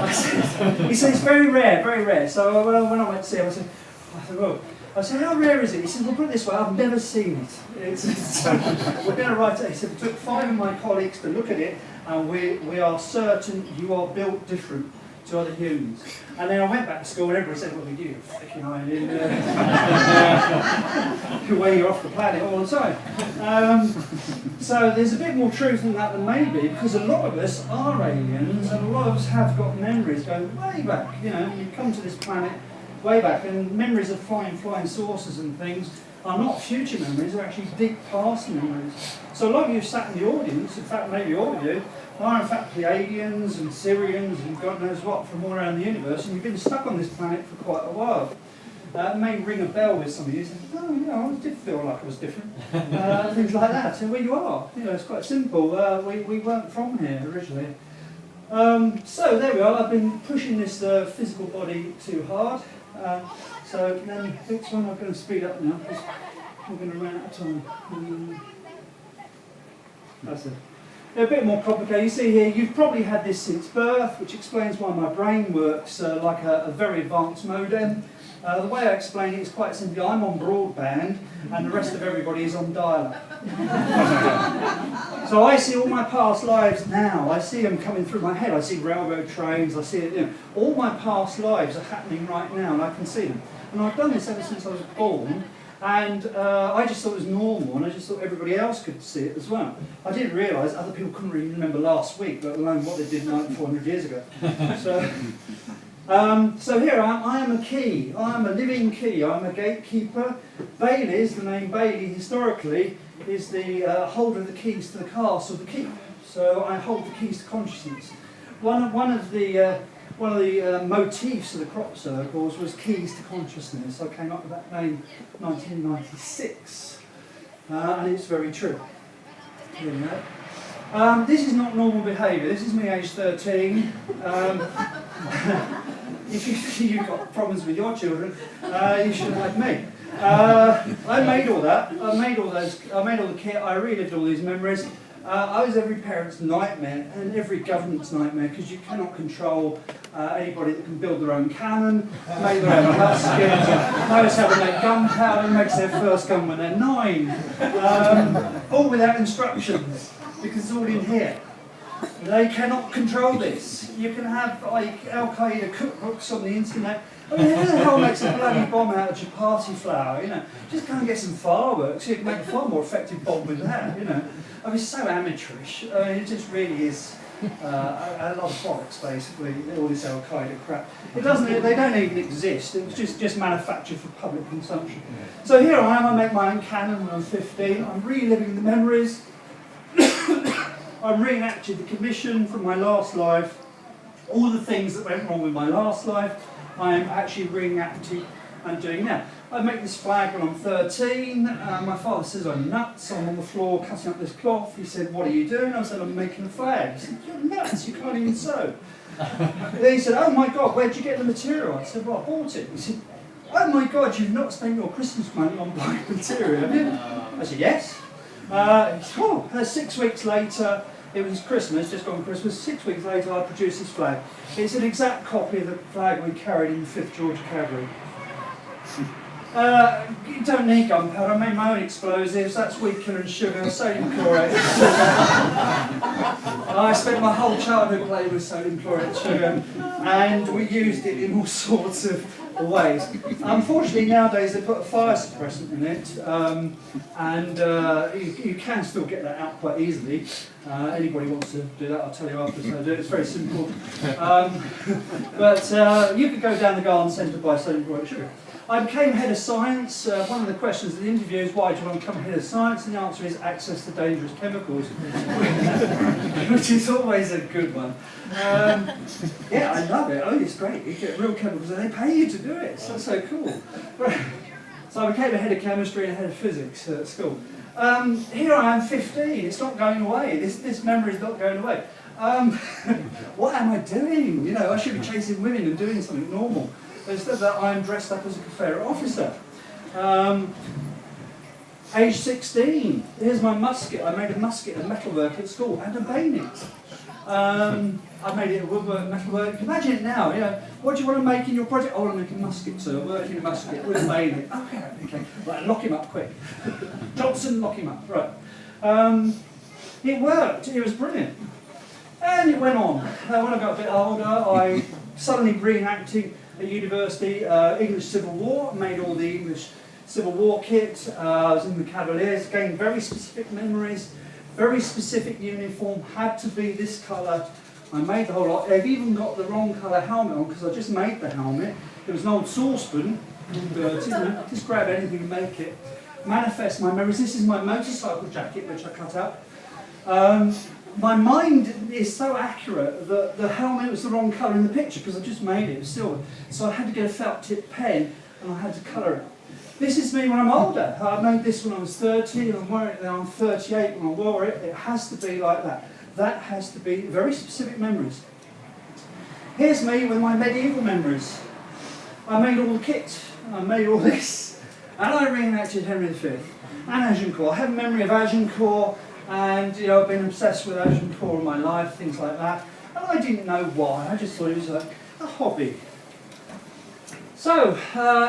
it. He said, it's very rare, very rare. So when I went to see him, I said, well, how rare is it? He said, well, put it this way, I've never seen it. So we're going to write it. He said, we took 5 of my colleagues to look at it, and we are certain you are built different. to other humans. And then I went back to school and everybody said, well, you fucking island, where you're off the planet all the time. So there's a bit more truth in that than maybe, because a lot of us are aliens and a lot of us have got memories going way back. You know, you come to this planet way back, and memories of flying saucers and things are not future memories, they're actually deep past memories. So a lot of you sat in the audience, in fact maybe all of you, are in fact Pleiadians and Syrians and God knows what from all around the universe, and you've been stuck on this planet for quite a while. It may ring a bell with some of you, saying, oh, you know, I did feel like I was different. Things like that. So where you are, you know, it's quite simple. We weren't from here originally. So there we are. I've been pushing this physical body too hard. So then next one I'm going to speed up now because we're going to run out of time. That's it. They're a bit more complicated. You see here, you've probably had this since birth, which explains why my brain works like a very advanced modem. The way I explain it is quite simply, I'm on broadband and the rest of everybody is on dial-up. So I see all my past lives now. I see them coming through my head. I see railroad trains, I see it, you know, all my past lives are happening right now and I can see them. And I've done this ever since I was born. And I just thought it was normal, and I just thought everybody else could see it as well. I didn't realise other people couldn't really remember last week, let alone what they did 400 years ago. So here I am a key. I am a living key. I'm a gatekeeper. Bailey's, the name Baillie historically, is the holder of the keys to the castle, the keep. So I hold the keys to consciousness. One of the motifs of the crop circles was keys to consciousness. I came up with that name in 1996, and it's very true. There you go. This is not normal behaviour. This is me, age 13. If you think you've got problems with your children, you should have me. I made all that. I made all the kit. I relived all these memories. I was every parent's nightmare and every government's nightmare because you cannot control anybody that can build their own cannon, make their own muskets, knows how to make gunpowder, makes their first gun when they're 9. All without instructions because it's all in here. They cannot control this. You can have like Al-Qaeda cookbooks on the internet. I mean, who the hell makes a bloody bomb out of chapati flour, you know? Just go and get some fireworks, you can make a far more effective bomb with that, you know? I mean, it's so amateurish. I mean, it just really is a lot of products, basically, all this Al-Qaeda crap. They don't even exist, it was just manufactured for public consumption. So here I am, I make my own cannon when I'm 15, I'm reliving the memories, I'm reenacting the commission from my last life, all the things that went wrong with my last life, I am actually reenacting and doing now. I make this flag when I'm 13, my father says I'm nuts, I'm on the floor cutting up this cloth, he said, what are you doing? I said, I'm making a flag. He said, you're nuts, you can't even sew. Then he said, oh my God, where'd you get the material? I said, well, I bought it. He said, oh my God, you've not spent your Christmas money on buying material, have you? I said, yes. 6 weeks later, it was Christmas, just gone Christmas, 6 weeks later I produced this flag. It's an exact copy of the flag we carried in the 5th Georgia Cavalry. You don't need gunpowder, I made my own explosives, that's weed killer and sugar, sodium chlorate. I spent my whole childhood playing with sodium chlorate sugar, and we used it in all sorts of ways. Unfortunately nowadays they put a fire suppressant in it, and you can still get that out quite easily. Anybody wants to do that, I'll tell you after I do it, it's very simple. But you could go down the garden centre and buy sodium chlorate sugar. I became head of science. One of the questions in the interview is, why do you want to become head of science? And the answer is access to dangerous chemicals, which is always a good one. Yeah, I love it. Oh, it's great. You get real chemicals and they pay you to do it. So that's so cool. So I became a head of chemistry and a head of physics at school. Here I am 15. It's not going away. This memory is not going away. What am I doing? You know, I should be chasing women and doing something normal. Instead of that, I'm dressed up as a Confederate officer. Age 16, here's my musket. I made a musket of metalwork at school and a bayonet. I made it of woodwork, metalwork. Imagine it now, you know, what do you want to make in your project? I want to make a musket, so I'm working a musket with a bayonet. Okay, right, lock him up quick. Johnson, lock him up, right. It worked, it was brilliant. And it went on. When I got a bit older, I suddenly reenacting at university English Civil War, made all the English Civil War kit. I was in the Cavaliers, gained very specific memories, very specific uniform, had to be this colour. I made the whole lot. They've even got the wrong colour helmet on because I just made the helmet. It was an old saucepan, just grab anything and make it. Manifest my memories. This is my motorcycle jacket, which I cut up. My mind is so accurate that the helmet was the wrong colour in the picture because I just made it, it was silver. So I had to get a felt tip pen and I had to colour it. This is me when I'm older. I made this when I was 30 and I'm wearing it now. I'm 38 when I wore it. It has to be like that. That has to be very specific memories. Here's me with my medieval memories. I made all the kit. I made all this. And I reenacted Henry V and Agincourt. I have a memory of Agincourt. And I've been obsessed with Agincourt all my life, things like that. And I didn't know why, I just thought it was a hobby. So,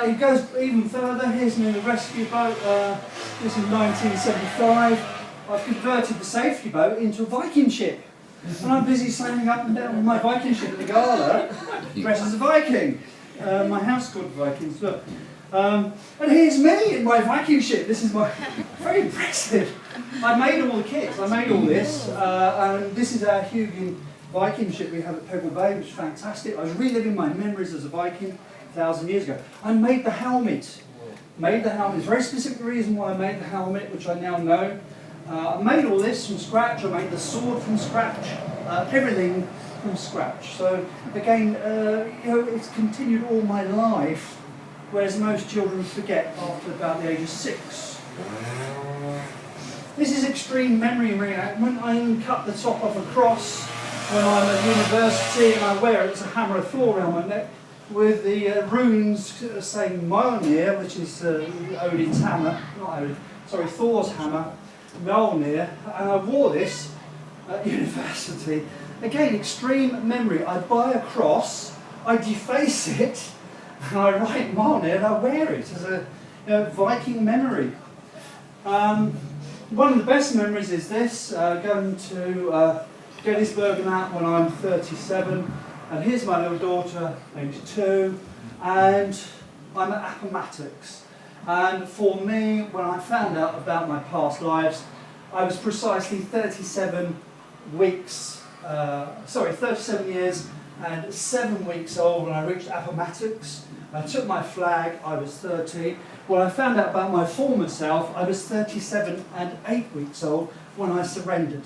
it goes even further. Here's me in a rescue boat. This is 1975. I've converted the safety boat into a Viking ship. And I'm busy sailing up and down with my Viking ship at the gala, dressed as a Viking. My house called the Vikings, look. And here's me in my Viking ship. This is very impressive. I made all the kits, I made all this, and this is our Hugin Viking ship we have at Pebble Bay, which is fantastic. I was reliving my memories as a Viking 1,000 years ago. I made the helmet. Very specific reason why I made the helmet, which I now know. I made all this from scratch. I made the sword from scratch. Everything from scratch. So again, it's continued all my life, whereas most children forget after about the age of 6. This is extreme memory reenactment. I cut the top off a cross when I'm at university and I wear it. It's a hammer of Thor around my neck with the runes saying Mjolnir, which is Odin's hammer, Thor's hammer, Mjolnir, and I wore this at university. Again, extreme memory. I buy a cross, I deface it, and I write Mjolnir and I wear it as a Viking memory. One of the best memories is this, going to Gettysburg and that when I'm 37, and here's my little daughter, age 2, and I'm at Appomattox. And for me, when I found out about my past lives, I was precisely 37 years and 7 weeks old when I reached Appomattox. I took my flag, I was 13. When I found out about my former self, I was 37 and 8 weeks old when I surrendered.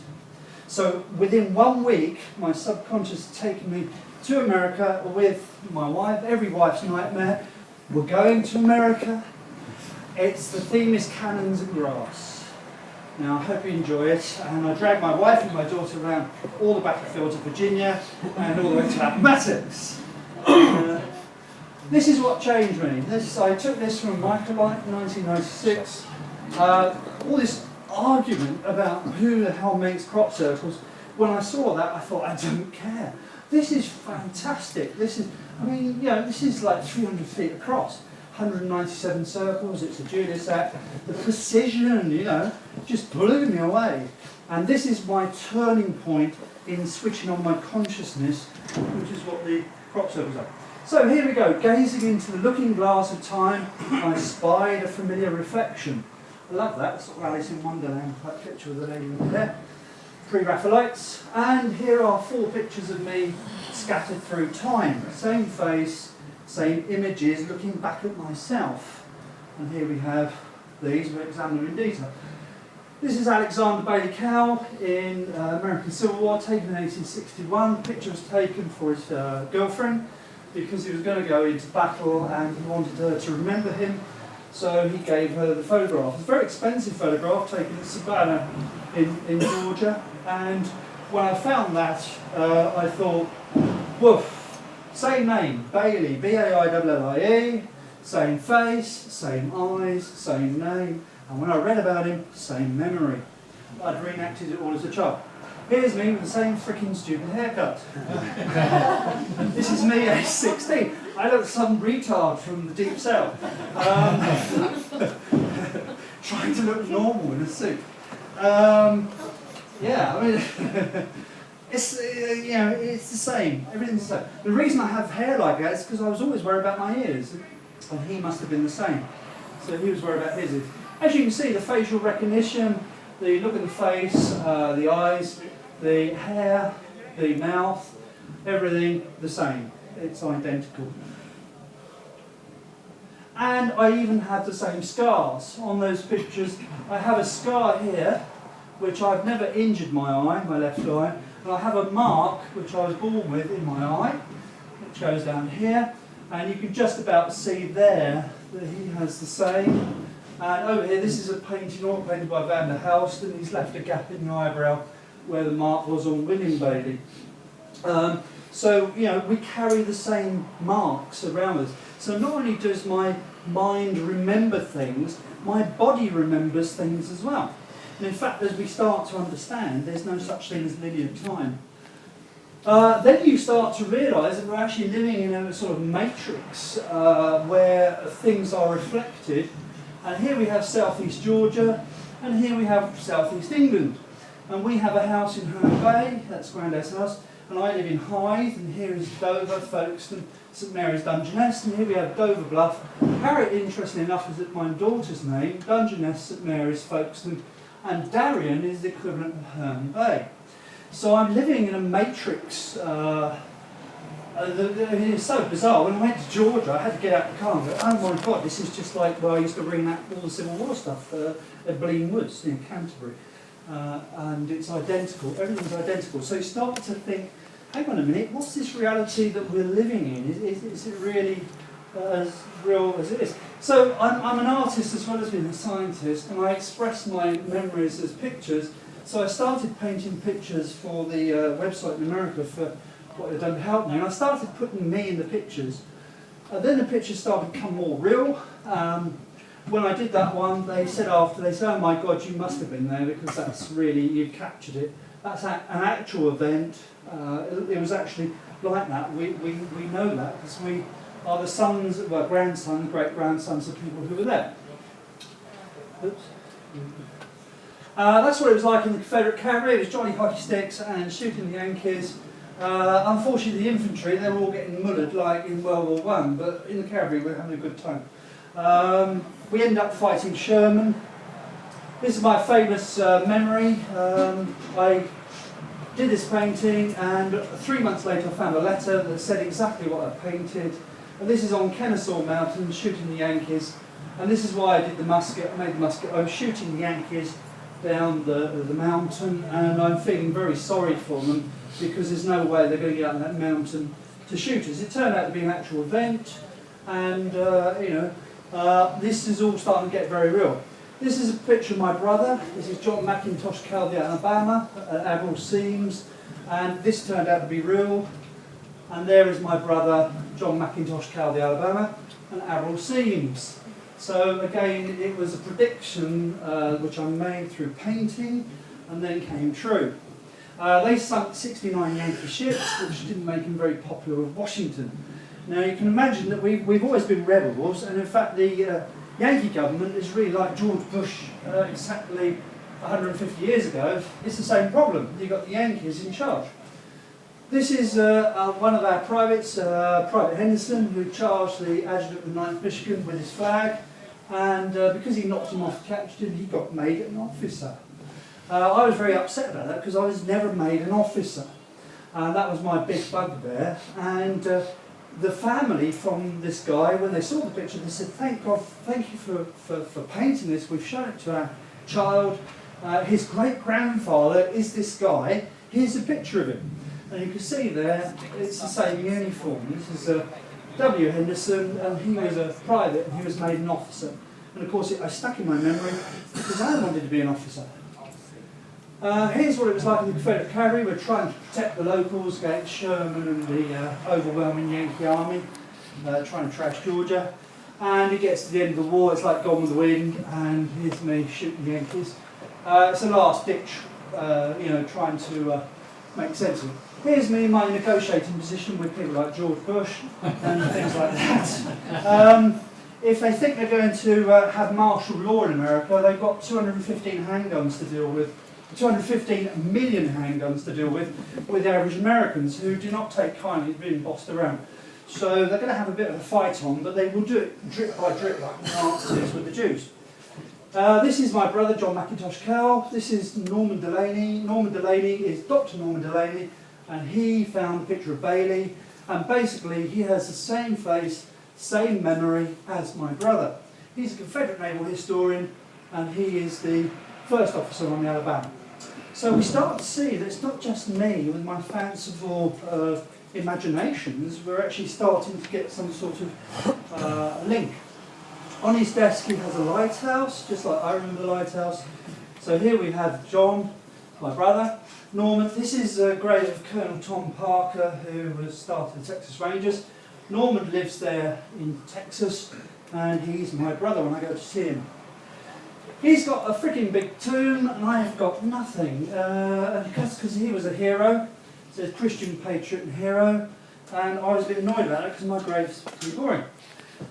So within 1 week, my subconscious had taken me to America with my wife, every wife's nightmare. We're going to America. The theme is cannons and grass. Now I hope you enjoy it, and I dragged my wife and my daughter around all the battlefields of Virginia and all the way to Appomattox. This is what changed me. I took this from Microlite in 1996. All this argument about who the hell makes crop circles. When I saw that, I thought, I don't care. This is fantastic. This is like 300 feet across, 197 circles. It's a Julius Act. The precision, just blew me away. And this is my turning point in switching on my consciousness, which is what the crop circles are. So here we go, gazing into the looking glass of time, I spied a familiar reflection. I love that, sort of Alice in Wonderland type picture of the lady with the hair. Pre-Raphaelites, and here are 4 pictures of me scattered through time. Same face, same images, looking back at myself. And here we have these, we'll examine them in detail. This is Alexander Baillie Cowell in American Civil War, taken in 1861. The picture was taken for his girlfriend, because he was going to go into battle and he wanted her to remember him, so he gave her the photograph. It's a very expensive photograph taken in Savannah in Georgia, and when I found that I thought, woof, same name, Baillie, B-A-I-L-L-I-E, same face, same eyes, same name, and when I read about him, same memory. I'd reenacted it all as a child. Here's me with the same freaking stupid haircut. This is me age 16. I look some retard from the deep south. Trying to look normal in a suit. It's it's the same. Everything's the same. The reason I have hair like that is because I was always worried about my ears, and he must have been the same. So he was worried about his ears. As you can see, the facial recognition, the look at the face, the eyes, the hair, the mouth, everything the same. It's identical. And I even have the same scars on those pictures. I have a scar here, which I've never injured my eye, my left eye, and I have a mark which I was born with in my eye, which goes down here, and you can just about see there that he has the same. And over here, this is a painting, all painted by Van der Helst, and he's left a gap in the eyebrow where the mark was on William Baillie. So, we carry the same marks around us. So not only does my mind remember things, my body remembers things as well. And in fact, as we start to understand, there's no such thing as linear time. Then you start to realise that we're actually living in a sort of matrix where things are reflected. And here we have southeast Georgia, and here we have southeast England. And we have a house in Herne Bay, that's Grandad's house, and I live in Hythe, and here is Dover, Folkestone, St Mary's Dungeness, and here we have Dover Bluff. Harriet, interestingly enough, is my daughter's name, Dungeness, St Mary's, Folkestone, and Darien is the equivalent of Herne Bay. So I'm living in a matrix. It's so bizarre. When I went to Georgia, I had to get out of the car and go, oh my God, this is just like where I used to reenact all the Civil War stuff at Blean Woods in Canterbury. And it's identical, everything's identical. So you start to think, hang on a minute, what's this reality that we're living in? Is it really as real as it is? So I'm an artist as well as being a scientist, and I express my memories as pictures. So I started painting pictures for the website in America for what they've done to help me, and I started putting me in the pictures. Then the pictures started to become more real. When I did that one, they said, oh my God, you must have been there, because that's really, you captured it. That's an actual event. It was actually like that. We know that because we are the sons, well, grandsons, great-grandsons of people who were there. Oops. That's what it was like in the Confederate cavalry. It was Johnny Hockey Sticks and shooting the Yankees. Unfortunately, the infantry, they were all getting mullered like in World War I, but in the cavalry, we were having a good time. We ended up fighting Sherman. This is my famous memory. I did this painting, and 3 months later I found a letter that said exactly what I painted. And this is on Kennesaw Mountain, shooting the Yankees. And this is why I did the musket. I made the musket. I was shooting the Yankees down the mountain, and I'm feeling very sorry for them because there's no way they're going to get up that mountain to shoot us. It turned out to be an actual event, and this is all starting to get very real. This is a picture of my brother. This is John McIntosh, Caldy, Alabama, at Admiral Seams, and this turned out to be real. And there is my brother, John McIntosh, Caldy, Alabama, and Admiral Seams. So again, it was a prediction which I made through painting, and then came true. They sunk 69 Yankee ships, which didn't make them very popular with Washington. Now you can imagine that we've always been rebels, and in fact the Yankee government is really like George Bush exactly 150 years ago. It's the same problem. You've got the Yankees in charge. This is one of our privates, Private Henderson, who charged the adjutant of the 9th Michigan with his flag, and because he knocked him off the captain, he got made an officer. I was very upset about that because I was never made an officer. That was my big bugbear, and the family from this guy, when they saw the picture, they said, thank God, thank you for painting this. We've shown it to our child. His great-grandfather is this guy. Here's a picture of him. And you can see there, it's the same uniform. This is W. Henderson, and he was a private, and he was made an officer. And of course, I stuck in my memory because I wanted to be an officer. Here's what it was like in the Confederate cavalry. We're trying to protect the locals against Sherman and the overwhelming Yankee army, trying to trash Georgia. And it gets to the end of the war, it's like Gone with the Wind, and here's me shooting the Yankees. It's a last ditch, trying to make sense of it. Here's me in my negotiating position with people like George Bush and things like that. If they think they're going to have martial law in America, they've got 215 handguns to deal with. 215 million handguns to deal with the average Americans who do not take kindly to being bossed around. So they're going to have a bit of a fight on, but they will do it drip by drip like the Nazis with the Jews. This is my brother, John McIntosh Cowell. This is Norman Delaney. Norman Delaney is Dr. Norman Delaney, and he found a picture of Baillie, and basically he has the same face, same memory as my brother. He's a Confederate naval historian, and he is the first officer on the Alabama. So we start to see that it's not just me with my fanciful imaginations, we're actually starting to get some sort of link. On his desk he has a lighthouse, just like I remember the lighthouse. So here we have John, my brother, Norman. This is a grave of Colonel Tom Parker, who was started the Texas Rangers. Norman lives there in Texas, and he's my brother when I go to see him. He's got a freaking big tomb, and I have got nothing. Because he was a hero, he's a Christian patriot and hero, and I was a bit annoyed about it because my grave's too boring.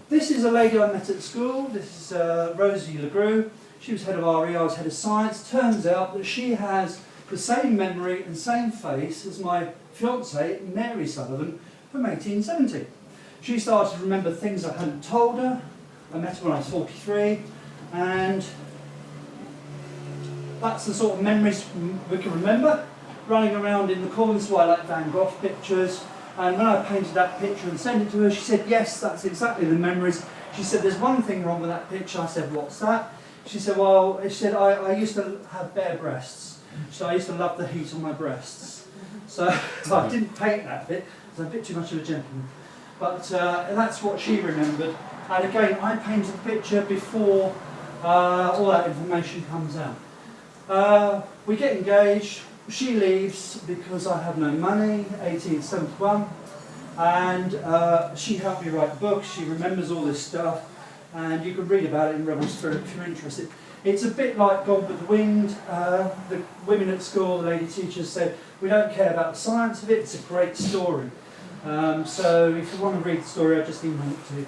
This is a lady I met at school. This is Rosie LeGroux. She was head of RE, I was head of science. Turns out that she has the same memory and same face as my fiancée, Mary Sullivan, from 1870. She started to remember things I hadn't told her. I met her when I was 43, and that's the sort of memories we can remember. Running around in the corners while I like Van Gogh pictures. And when I painted that picture and sent it to her, she said, yes, that's exactly the memories. She said, there's one thing wrong with that picture. I said, what's that? She said, well, I used to have bare breasts. So I used to love the heat on my breasts. So I didn't paint that bit, because I'm a bit too much of a gentleman. But that's what she remembered. And again, I painted the picture before all that information comes out. We get engaged. She leaves because I have no money, 1871, and she helped me write books. She remembers all this stuff, and you can read about it in Rebel Spirit if you're interested. It's a bit like Gone with the Wind. The women at school, the lady teachers said, we don't care about the science of it, it's a great story. So if you want to read the story, I'll just email it to you.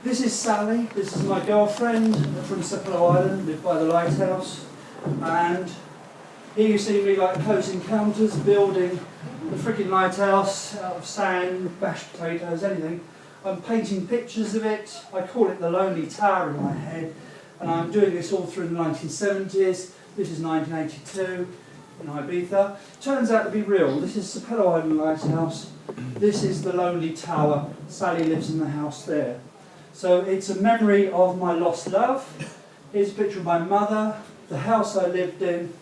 This is Sally. This is my girlfriend from Sepulveda Island, lived by the lighthouse, and here you see me like Close Encounters, building the freaking lighthouse out of sand, mashed potatoes, anything. I'm painting pictures of it. I call it the Lonely Tower in my head, and I'm doing this all through the 1970s. This is 1982 in Ibiza. Turns out to be real. This is Sepulveda Island Lighthouse. This is the Lonely Tower. Sally lives in the house there. So it's a memory of my lost love. Here's a picture of my mother, the house I lived in.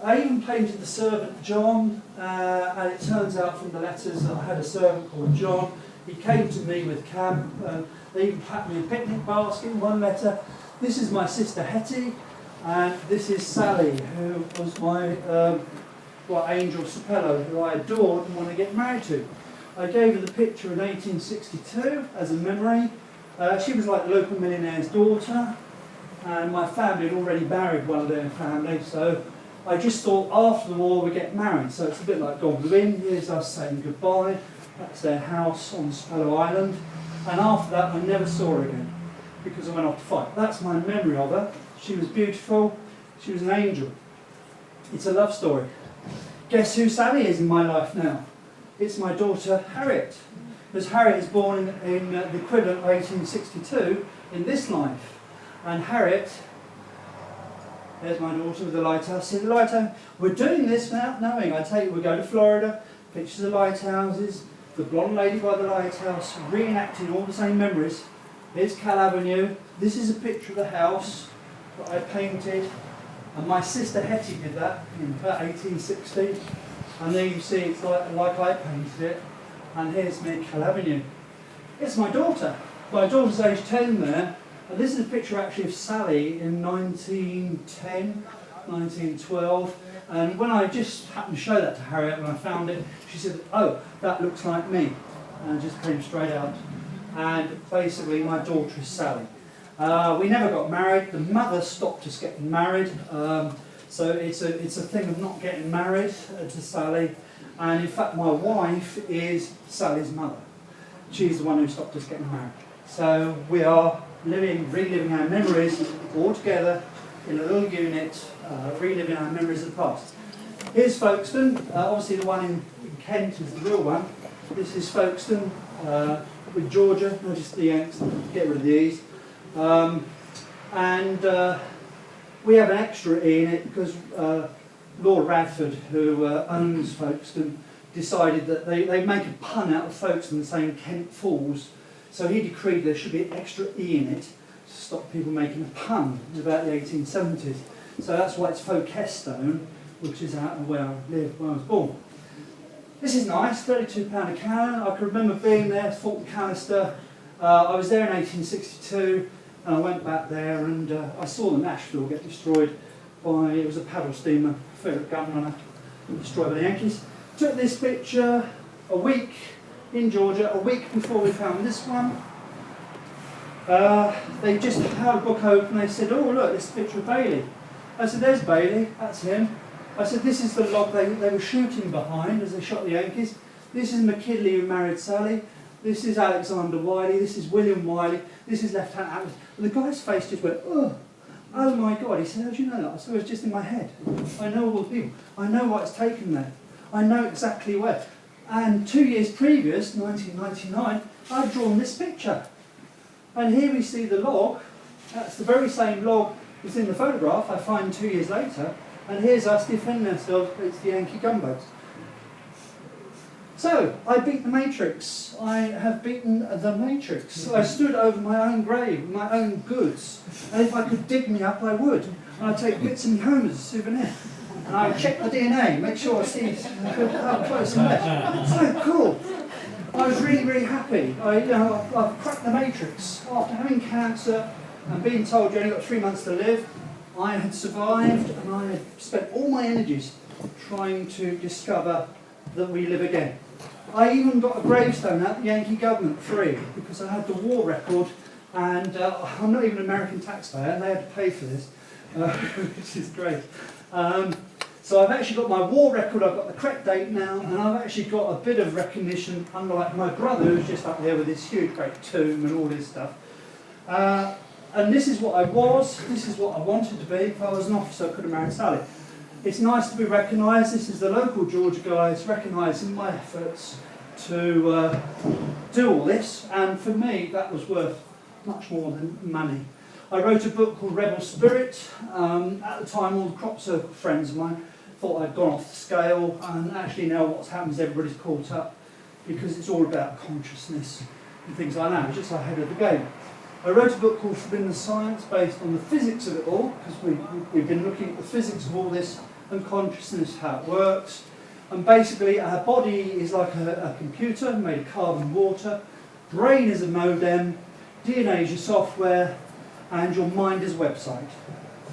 I even painted the servant John, and it turns out from the letters that I had a servant called John. He came to me with camp. They even packed me a picnic basket in one letter. This is my sister Hetty, and this is Sally, who was my angel Sapello, who I adored and wanted to get married to. I gave her the picture in 1862 as a memory. She was like the local millionaire's daughter, and my family had already married one of their family, so I just thought after the war we'd get married. So it's a bit like Gone with the Wind. Here's us saying goodbye. That's their house on Spello Island. And after that I never saw her again because I went off to fight. That's my memory of her. She was beautiful. She was an angel. It's a love story. Guess who Sally is in my life now? It's my daughter Harriet. Because Harriet is born in the equivalent of 1862 in this life. And Harriet, there's my daughter with the lighthouse. See the lighthouse? We're doing this without knowing. I tell you, we go to Florida, pictures of lighthouses, the blonde lady by the lighthouse, reenacting all the same memories. Here's Cal Avenue. This is a picture of the house that I painted. And my sister Hetty did that in about 1860. And there you see it's like I painted it. And here's me at Cal Avenue. It's my daughter. My daughter's age 10 there. And this is a picture actually of Sally in 1910, 1912. And when I just happened to show that to Harriet when I found it, she said, oh, that looks like me. And it just came straight out. And basically my daughter is Sally. We never got married. The mother stopped us getting married. So it's a thing of not getting married to Sally. And in fact my wife is Sally's mother. She's the one who stopped us getting married. So we are reliving our memories all together in a little unit, reliving our memories of the past. Here's Folkestone, obviously the one in Kent is the real one. This is Folkestone with Georgia, notice the Yanks, get rid of the E's. We have an extra E in it because Lord Radford, who owns Folkestone, decided that they make a pun out of Folkestone saying Kent Falls, so he decreed there should be an extra E in it to stop people making a pun about the 1870s. So that's why it's Folkestone, which is out of where I lived when I was born. This is nice, £32 a can. I can remember being there, Fort Callister. I was there in 1862, and I went back there and I saw the Nashville get destroyed by, it was a paddle steamer, Confederate gun runner, destroyed by the Yankees. Took this picture a week in Georgia, a week before we found this one. They just had a book open, they said, oh look, this is a picture of Baillie. I said, there's Baillie, that's him. I said, this is the log they were shooting behind as they shot the Yankees. This is McKinley who married Sally. This is Alexander Wiley. This is William Wiley. This is Lieutenant Atlas. And the guy's face just went, oh my God. He said, how do you know that? I said, it was just in my head. I know all the people. I know why it's taken there. I know exactly where. And 2 years previous, 1999, I'd drawn this picture. And here we see the log. That's the very same log that's in the photograph I find 2 years later. And here's us defending ourselves against the Yankee gunboats. So, I beat the Matrix. I have beaten the Matrix. I stood over my own grave, my own goods. And if I could dig me up, I would. And I'd take bits of me home as a souvenir. And I'd check the DNA, make sure I see how close I met. So cool. I was really, really happy. I've cracked the Matrix. After having cancer and being told you only got 3 months to live, I had survived and I had spent all my energies trying to discover that we live again. I even got a gravestone out of the Yankee government free because I had the war record, and I'm not even an American taxpayer and they had to pay for this, which is great. So I've actually got my war record, I've got the correct date now, and I've actually got a bit of recognition, unlike my brother who's just up there with this huge great tomb and all this stuff. And this is what I was, this is what I wanted to be. If I was an officer, I could have married Sally. It's nice to be recognised. This is the local Georgia guys recognising my efforts to do all this, and for me that was worth much more than money. I wrote a book called Rebel Spirit. At the time all the crop circle friends of mine thought I'd gone off the scale, and actually now what's happened is everybody's caught up because it's all about consciousness and things like that. It's just ahead of the game. I wrote a book called Forbidden Science based on the physics of it all, because we've been looking at the physics of all this and consciousness, how it works. And basically our body is like a computer made of carbon water, brain is a modem, DNA is your software, and your mind is a website.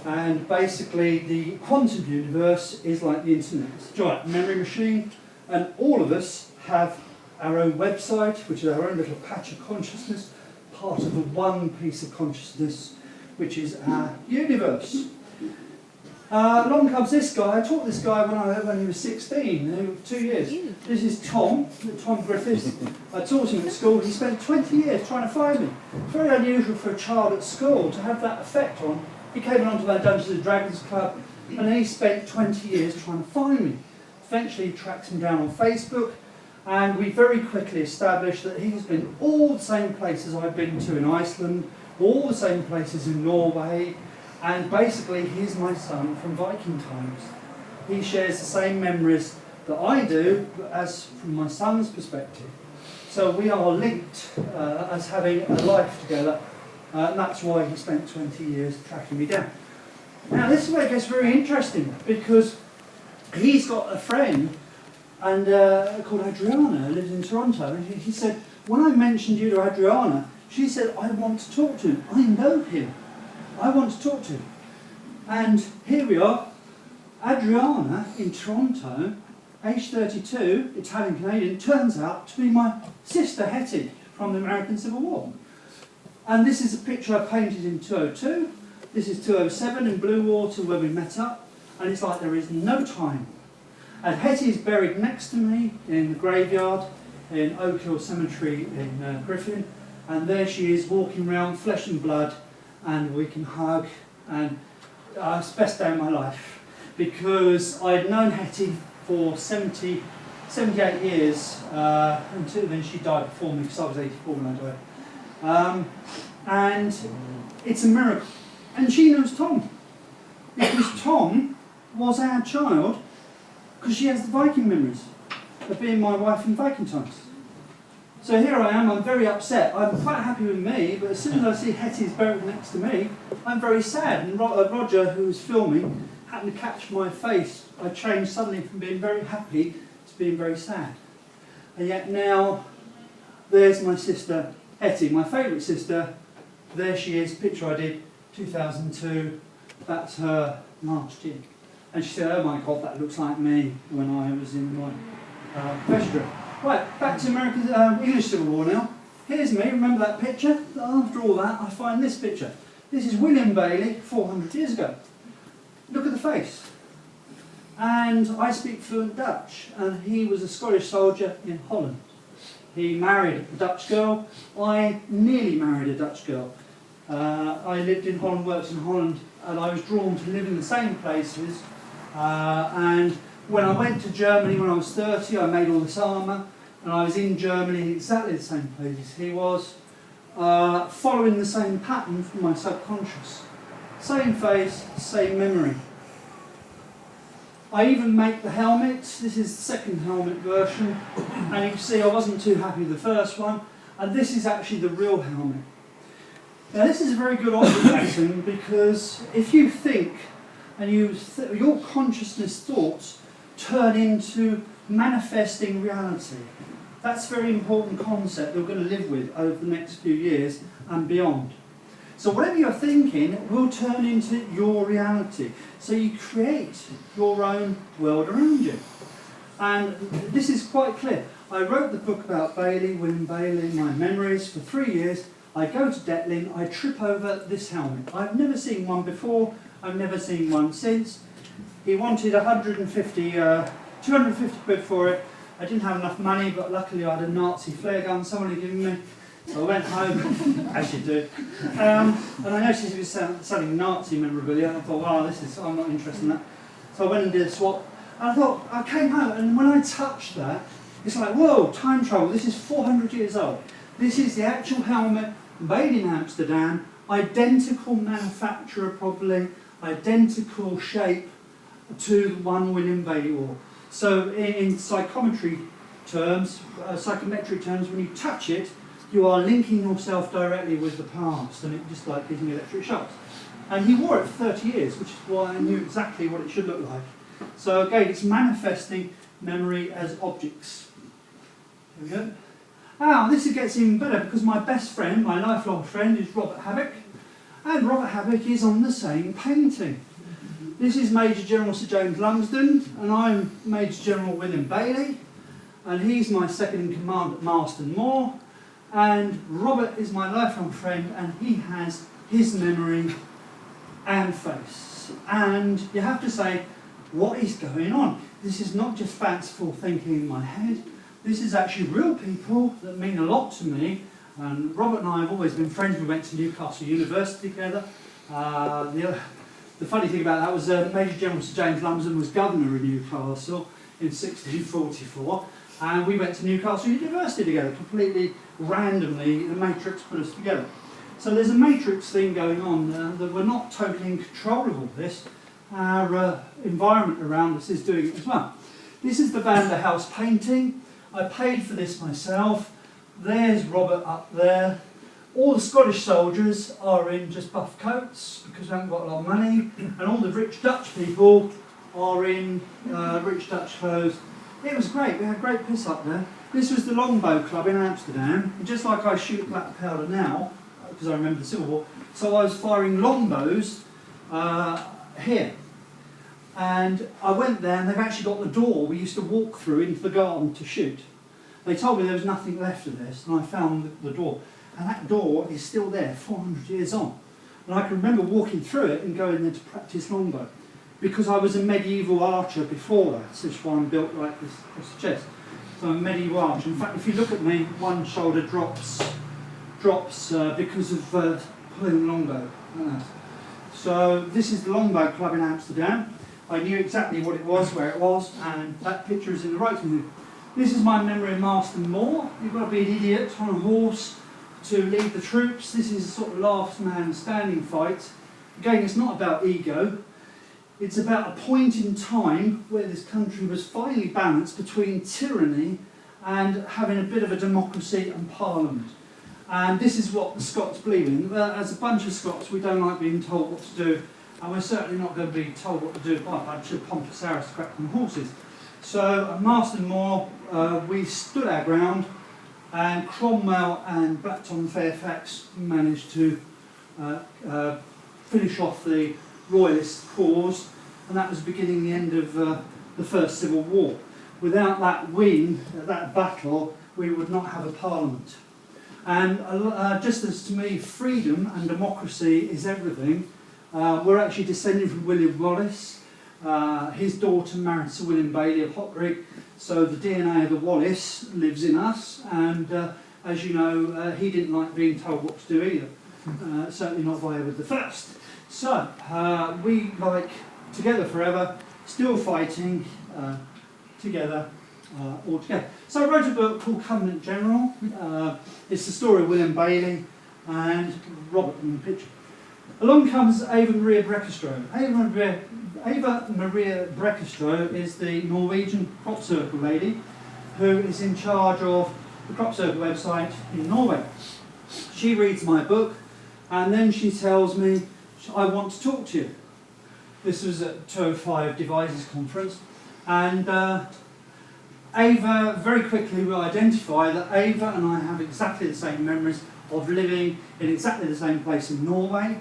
And basically the quantum universe is like the internet. It's a giant memory machine, and all of us have our own website, which is our own little patch of consciousness, part of the one piece of consciousness, which is our universe. Along comes this guy. I taught this guy when he was 16, 2 years. This is Tom Griffiths. I taught him at school. He spent 20 years trying to find me. Very unusual for a child at school to have that effect on. He came along to our Dungeons and Dragons club, and then he spent 20 years trying to find me. Eventually he tracks him down on Facebook, and we very quickly established that he's been all the same places I've been to in Iceland, all the same places in Norway, and basically he's my son from Viking times. He shares the same memories that I do, but as from my son's perspective. So we are linked as having a life together, and that's why he spent 20 years tracking me down. Now this is where it gets very interesting, because he's got a friend and called Adriana, who lives in Toronto, and he said, when I mentioned you to Adriana, she said, I want to talk to him. I know him. I want to talk to him. And here we are, Adriana in Toronto, age 32, Italian-Canadian, turns out to be my sister Hetty from the American Civil War. And this is a picture I painted in 202. This is 207 in Blue Water where we met up, and it's like there is no time. And Hetty is buried next to me in the graveyard in Oak Hill Cemetery in Griffin, and there she is walking around, flesh and blood, and we can hug. And it's the best day of my life, because I'd known Hetty for 78 years, until then she died before me, because I was 84 when I died. And it's a miracle. And she knows Tom, because Tom was our child, because she has the Viking memories of being my wife in Viking times. So here I am, I'm very upset. I'm quite happy with me, but as soon as I see Hetty's buried next to me, I'm very sad. And Roger, who was filming, happened to catch my face. I changed suddenly from being very happy to being very sad. And yet now, there's my sister Hetty, my favourite sister. There she is, picture I did, 2002. That's her last year. And she said, oh my God, that looks like me when I was in my vestry. Right, back to America's English Civil War now. Here's me, remember that picture? After all that, I find this picture. This is William Baillie, 400 years ago. Look at the face. And I speak fluent Dutch, and he was a Scottish soldier in Holland. He married a Dutch girl. I nearly married a Dutch girl. I lived in Holland, worked in Holland, and I was drawn to live in the same places. And when I went to Germany when I was 30, I made all this armour, and I was in Germany in exactly the same places he was, following the same pattern from my subconscious. Same face, same memory. I even make the helmet. This is the second helmet version, and you can see I wasn't too happy with the first one, and this is actually the real helmet. Now this is a very good object lesson, because if you think and your consciousness thoughts turn into manifesting reality, that's a very important concept that we're going to live with over the next few years and beyond. So whatever you're thinking will turn into your reality. So you create your own world around you. And this is quite clear. I wrote the book about Baillie, William Baillie, my memories for 3 years. I go to Detling, I trip over this helmet. I've never seen one before, I've never seen one since. He wanted 250 quid for it. I didn't have enough money, but luckily I had a Nazi flare gun someone had given me. So I went home, as you do, and I noticed he was selling Nazi memorabilia. I thought, wow, I'm not interested in that. So I went and did a swap. And I thought, I came home, and when I touched that, it's like, whoa, time travel, this is 400 years old. This is the actual helmet made in Amsterdam, identical manufacturer probably, identical shape to the one William Baillie wore. So in psychometric terms, when you touch it, you are linking yourself directly with the past, and it just like gives me electric shocks. And he wore it for 30 years, which is why I knew exactly what it should look like. So again, it's manifesting memory as objects. There we go. Now, this gets even better, because my best friend, my lifelong friend, is Robert Havoc, and Robert Havoc is on the same painting. This is Major General Sir James Lumsden, and I'm Major General William Baillie, and he's my second in command at Marston Moor, and Robert is my lifelong friend, and he has his memory and face. And you have to say, what is going on? This is not just fanciful thinking in my head. This is actually real people that mean a lot to me. And Robert and I have always been friends. We went to Newcastle University together. The funny thing about that was Major General Sir James Lumsden was governor of Newcastle in 1644. And we went to Newcastle University together, completely randomly. The matrix put us together. So there's a matrix thing going on that we're not totally in control of all this. Our environment around us is doing it as well. This is the Van der House painting. I paid for this myself. There's Robert up there. All the Scottish soldiers are in just buff coats because they haven't got a lot of money, and all the rich Dutch people are in rich Dutch clothes. It was great. We had a great piss up there. This was the Longbow Club in Amsterdam. And just like I shoot black powder now, because I remember the Civil War, so I was firing longbows here. And I went there, and they've actually got the door we used to walk through into the garden to shoot. They told me there was nothing left of this, and I found the door. And that door is still there, 400 years on. And I can remember walking through it and going there to practice longbow, because I was a medieval archer before that, so that's why I'm built like this chest. So I'm a medieval archer. In fact, if you look at me, one shoulder drops because of pulling the longbow. It's So this is the Longboat Club in Amsterdam. I knew exactly what it was, where it was, and that picture is in the right view. This is my memory of Marston Moor. You've got to be an idiot on a horse to lead the troops. This is a sort of last man standing fight. Again, it's not about ego. It's about a point in time where this country was finally balanced between tyranny and having a bit of a democracy and parliament. And this is what the Scots believe in. As a bunch of Scots, we don't like being told what to do, and we're certainly not going to be told what to do by a bunch of pompous aristocrats and horses. So at Marston Moor, we stood our ground, and Cromwell and Blackton Fairfax managed to finish off the Royalist cause, and that was beginning the end of the First Civil War. Without that win, that battle, we would not have a parliament. And just as to me, freedom and democracy is everything, we're actually descended from William Wallace. His daughter married Sir William Baillie of Hockrigg, so the DNA of the Wallace lives in us, and as you know, he didn't like being told what to do either, certainly not by Edward I. So, we like together forever, still fighting together, all together. So I wrote a book called Covenant General. It's the story of William Baillie and Robert in the picture. Along comes Ava Maria Brekkestro. Ava Maria Brekkestro is the Norwegian crop circle lady who is in charge of the crop circle website in Norway. She reads my book and then she tells me, I want to talk to you. This was at 205 Devices Conference, and Ava very quickly will identify that Ava and I have exactly the same memories of living in exactly the same place in Norway,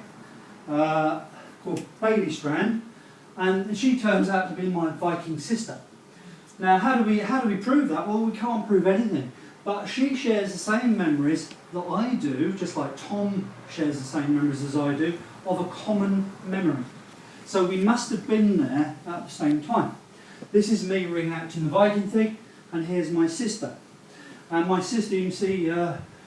called Bailey Strand, and she turns out to be my Viking sister. Now, how do we prove that? Well, we can't prove anything, but she shares the same memories that I do, just like Tom shares the same memories as I do, of a common memory. So we must have been there at the same time. This is me reenacting the Viking thing, and here's my sister. And my sister, you can see,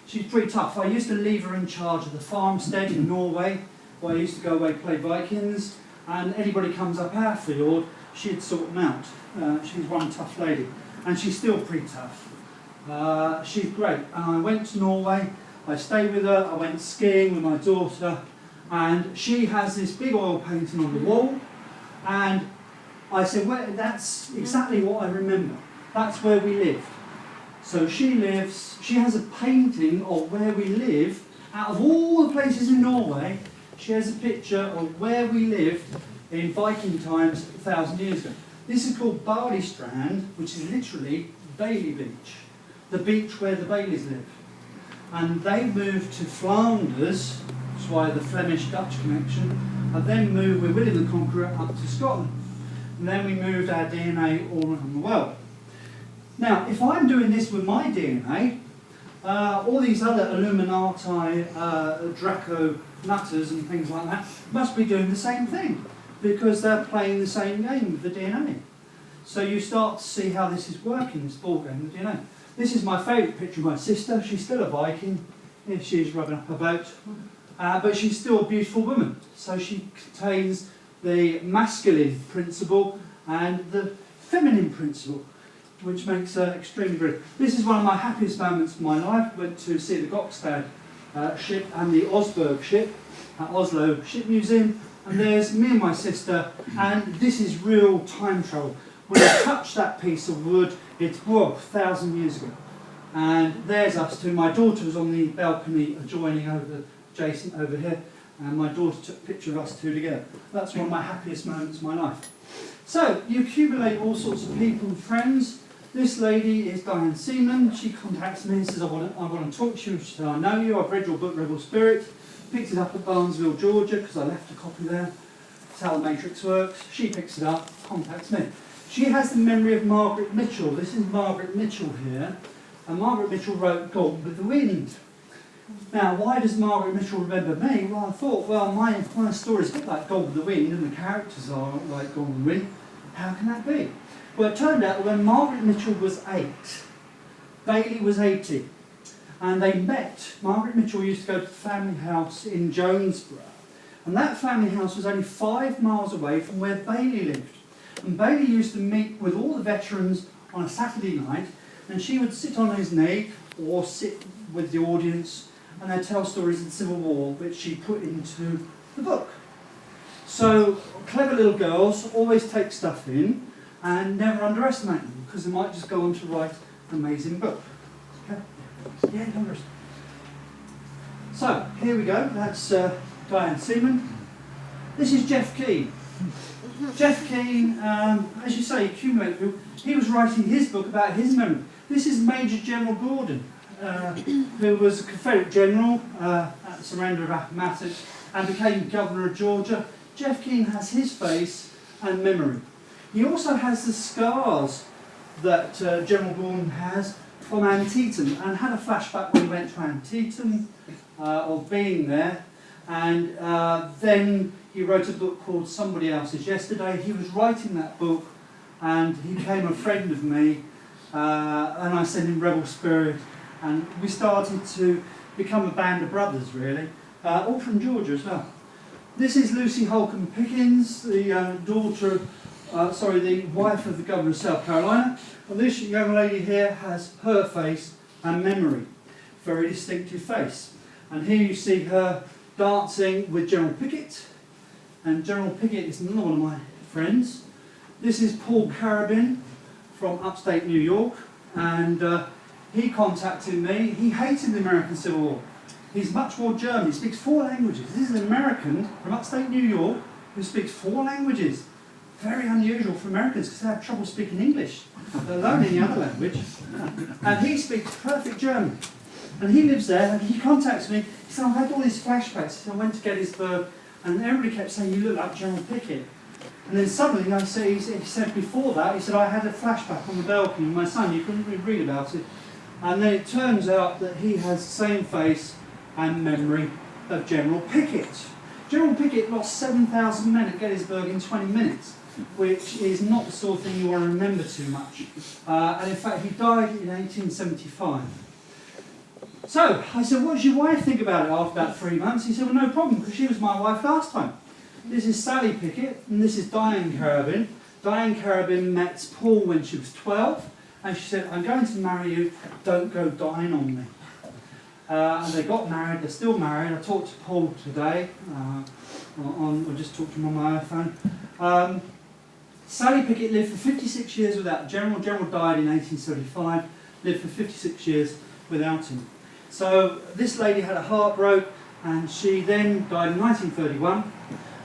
she's pretty tough. I used to leave her in charge of the farmstead in Norway, where I used to go away and play Vikings, and anybody comes up our field, she'd sort them out. She's one tough lady, and she's still pretty tough. She's great. And I went to Norway, I stayed with her, I went skiing with my daughter, and she has this big oil painting on the wall, and I said, well, that's exactly what I remember. That's where we lived. So she has a painting of where we live. Out of all the places in Norway, she has a picture of where we lived in Viking times 1,000 years ago. This is called Bailey Strand, which is literally Bailey Beach, the beach where the Baileys live. And they moved to Flanders, that's why the Flemish-Dutch connection, and then moved with William the Conqueror up to Scotland. And then we moved our DNA all around the world. Now, if I'm doing this with my DNA, all these other Illuminati, Draco nutters and things like that must be doing the same thing, because they're playing the same game with the DNA. So you start to see how this is working, this ball game with DNA. This is my favourite picture of my sister. She's still a Viking, if she's rubbing up her boat, but she's still a beautiful woman. So she contains the masculine principle and the feminine principle, which makes her extremely brilliant. This is one of my happiest moments of my life. I went to see the Gokstad ship and the Osberg ship at Oslo Ship Museum, and there's me and my sister, and this is real time travel. When I touched that piece of wood, it's 1,000 years ago. And there's us two. My daughter was on the balcony adjacent over here, and my daughter took a picture of us two together. That's one of my happiest moments of my life. So, you accumulate all sorts of people and friends. This lady is Diane Seaman. She contacts me and says, I want to talk to you. She said, I know you, I've read your book, Rebel Spirit. Picked it up at Barnesville, Georgia, because I left a copy there. That's how the Matrix works. She picks it up, contacts me. She has the memory of Margaret Mitchell. This is Margaret Mitchell here. And Margaret Mitchell wrote Gone with the Wind. Now, why does Margaret Mitchell remember me? Well, I thought, well, my story's a bit like Gone with the Wind, and the characters are like Gone with the Wind. How can that be? Well, it turned out that when Margaret Mitchell was 8, Bailey was 80. And they met. Margaret Mitchell used to go to the family house in Jonesborough. And that family house was only 5 miles away from where Baillie lived. And Baillie used to meet with all the veterans on a Saturday night, and she would sit on his knee or sit with the audience, and they'd tell stories of the Civil War, which she put into the book. So clever little girls always take stuff in and never underestimate them, because they might just go on to write an amazing book. Okay? Yeah, don't underestimate. So here we go. That's Diane Seaman. This is Jeff Keane. Jeff Keane, as you say, accumulated. He was writing his book about his memory. This is Major General Gordon, who was a Confederate general at the surrender of Appomattox and became governor of Georgia. Jeff Keane has his face and memory. He also has the scars that General Gordon has from Antietam, and had a flashback when he went to Antietam of being there, and then he wrote a book called Somebody Else's Yesterday. He was writing that book, and he became a friend of me, and I sent him Rebel Spirit, and we started to become a band of brothers, really, all from Georgia as well. This is Lucy Holcomb Pickens, the the wife of the governor of South Carolina. And this young lady here has her face and memory, very distinctive face. And here you see her dancing with General Pickett, and General Pickett is another one of my friends. This is Paul Carabin from upstate New York, and he contacted me. He hated the American Civil War. He's much more German. He speaks 4 languages. This is an American from upstate New York who speaks 4 languages. Very unusual for Americans because they have trouble speaking English, let alone any other language. And he speaks perfect German. And he lives there, and he contacts me. He said, I've had all these flashbacks. He said, I went to Gettysburg, and everybody kept saying, you look like General Pickett. And then suddenly, he said before that, he said, I had a flashback on the balcony with my son. You couldn't really read about it. And then it turns out that he has the same face and memory of General Pickett. General Pickett lost 7,000 men at Gettysburg in 20 minutes, which is not the sort of thing you want to remember too much. And in fact, he died in 1875. So I said, what does your wife think about it after about 3 months? He said, well, no problem, because she was my wife last time. This is Sally Pickett, and this is Diane Carabin. Diane Carabin met Paul when she was 12, and she said, I'm going to marry you, don't go dying on me. And they got married, they're still married. I talked to Paul today, I just talked to him on my iPhone. Sally Pickett lived for 56 years without the General. General died in 1875, lived for 56 years without him. So this lady had a heart broke, and she then died in 1931,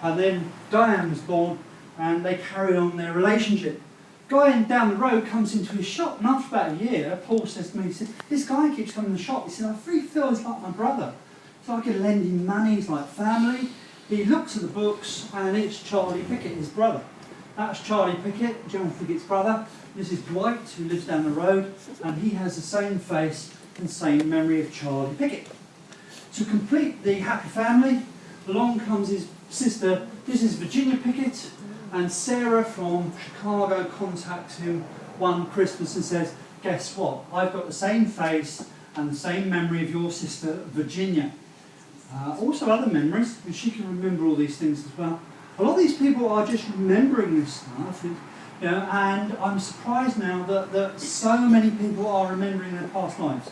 and then Diane was born, and they carried on their relationship. Guy down the road comes into his shop, and after about a year, Paul says to me, he said, this guy keeps coming to the shop. He said, I really feel he's like my brother. So I could lend him money, he's like family. He looks at the books, and it's Charlie Pickett, his brother. That's Charlie Pickett, General Pickett's brother. This is Dwight, who lives down the road, and he has the same face and same memory of Charlie Pickett. To complete the happy family, along comes his sister. This is Virginia Pickett, and Sarah from Chicago contacts him one Christmas and says, guess what, I've got the same face and the same memory of your sister Virginia. Also other memories, and she can remember all these things as well. A lot of these people are just remembering this stuff, and I'm surprised now that so many people are remembering their past lives.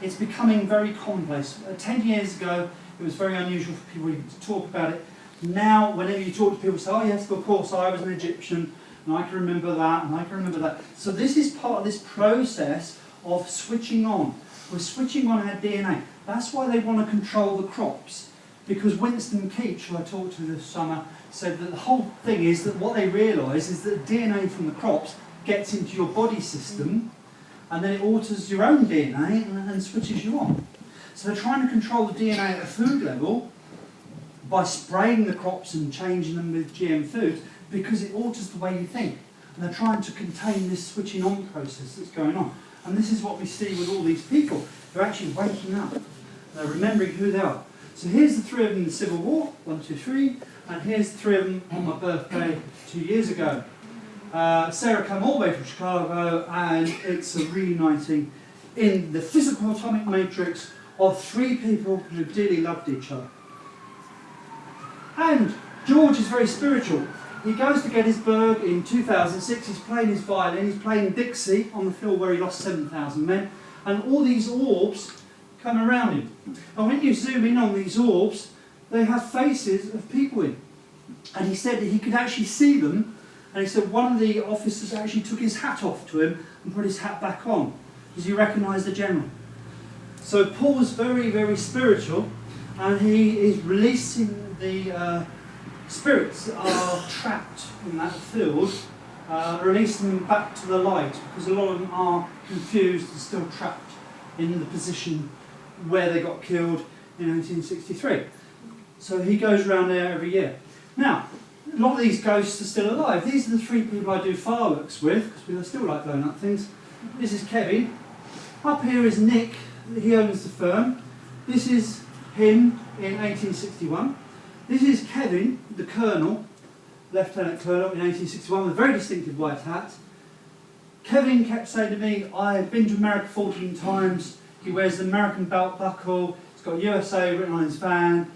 It's becoming very commonplace. 10 years ago, it was very unusual for people to talk about it. Now, whenever you talk to people, say, oh yes, of course, I was an Egyptian, and I can remember that, and I can remember that. So this is part of this process of switching on. We're switching on our DNA. That's why they want to control the crops. Because Winston Keach, who I talked to this summer, said that the whole thing is that what they realise is that DNA from the crops gets into your body system, and then it alters your own DNA and switches you on. So they're trying to control the DNA at a food level by spraying the crops and changing them with GM foods, because it alters the way you think. And they're trying to contain this switching on process that's going on. And this is what we see with all these people. They're actually waking up. They're remembering who they are. So here's the 3 of them in the Civil War, 1, 2, 3, and here's the 3 of them on my birthday 2 years ago. Sarah came all the way from Chicago, and it's a reuniting in the physical atomic matrix of 3 people who dearly loved each other. And George is very spiritual. He goes to Gettysburg in 2006, he's playing his violin, he's playing Dixie on the field where he lost 7,000 men, and all these orbs come around him. And when you zoom in on these orbs, they have faces of people in. And he said that he could actually see them, and he said one of the officers actually took his hat off to him and put his hat back on, because he recognised the general. So Paul's very, very spiritual, and he is releasing the spirits that are trapped in that field, releasing them back to the light, because a lot of them are confused and still trapped in the position where they got killed in 1863. So he goes around there every year. Now, a lot of these ghosts are still alive. These are the 3 people I do fireworks with, because we still like blowing up things. This is Kevin. Up here is Nick, he owns the firm. This is him in 1861. This is Kevin, the Colonel, Lieutenant Colonel in 1861, with a very distinctive white hat. Kevin kept saying to me, I've been to America 14 times. He wears the American belt buckle. He's got USA written on his van.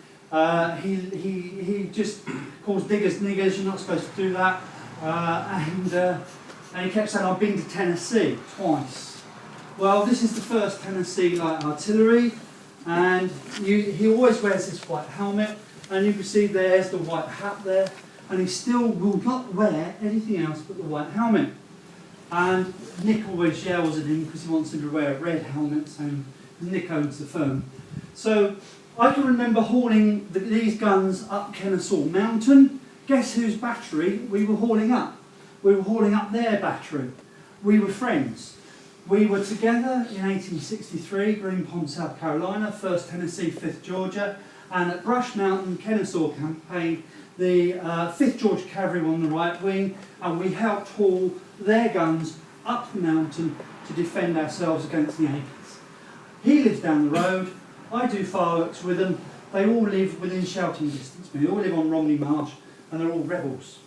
He just calls diggers niggers. You're not supposed to do that. And he kept saying, I've been to Tennessee twice. Well, this is the 1st Tennessee Light Artillery, and he always wears this white helmet. And you can see there's the white hat there, and he still will not wear anything else but the white helmet. And Nick always yells at him because he wants him to wear a red helmet, saying Nick owns the firm. So I can remember hauling these guns up Kennesaw Mountain. Guess whose battery we were hauling up? We were hauling up their battery. We were friends. We were together in 1863, Green Pond, South Carolina, 1st Tennessee, 5th Georgia. And at Brush Mountain, Kennesaw campaign, the 5th Georgia Cavalry were on the right wing, and we helped haul their guns up the mountain to defend ourselves against the Yankees. He lives down the road, I do fireworks with them, they all live within shouting distance. They all live on Romney Marsh, and they're all rebels.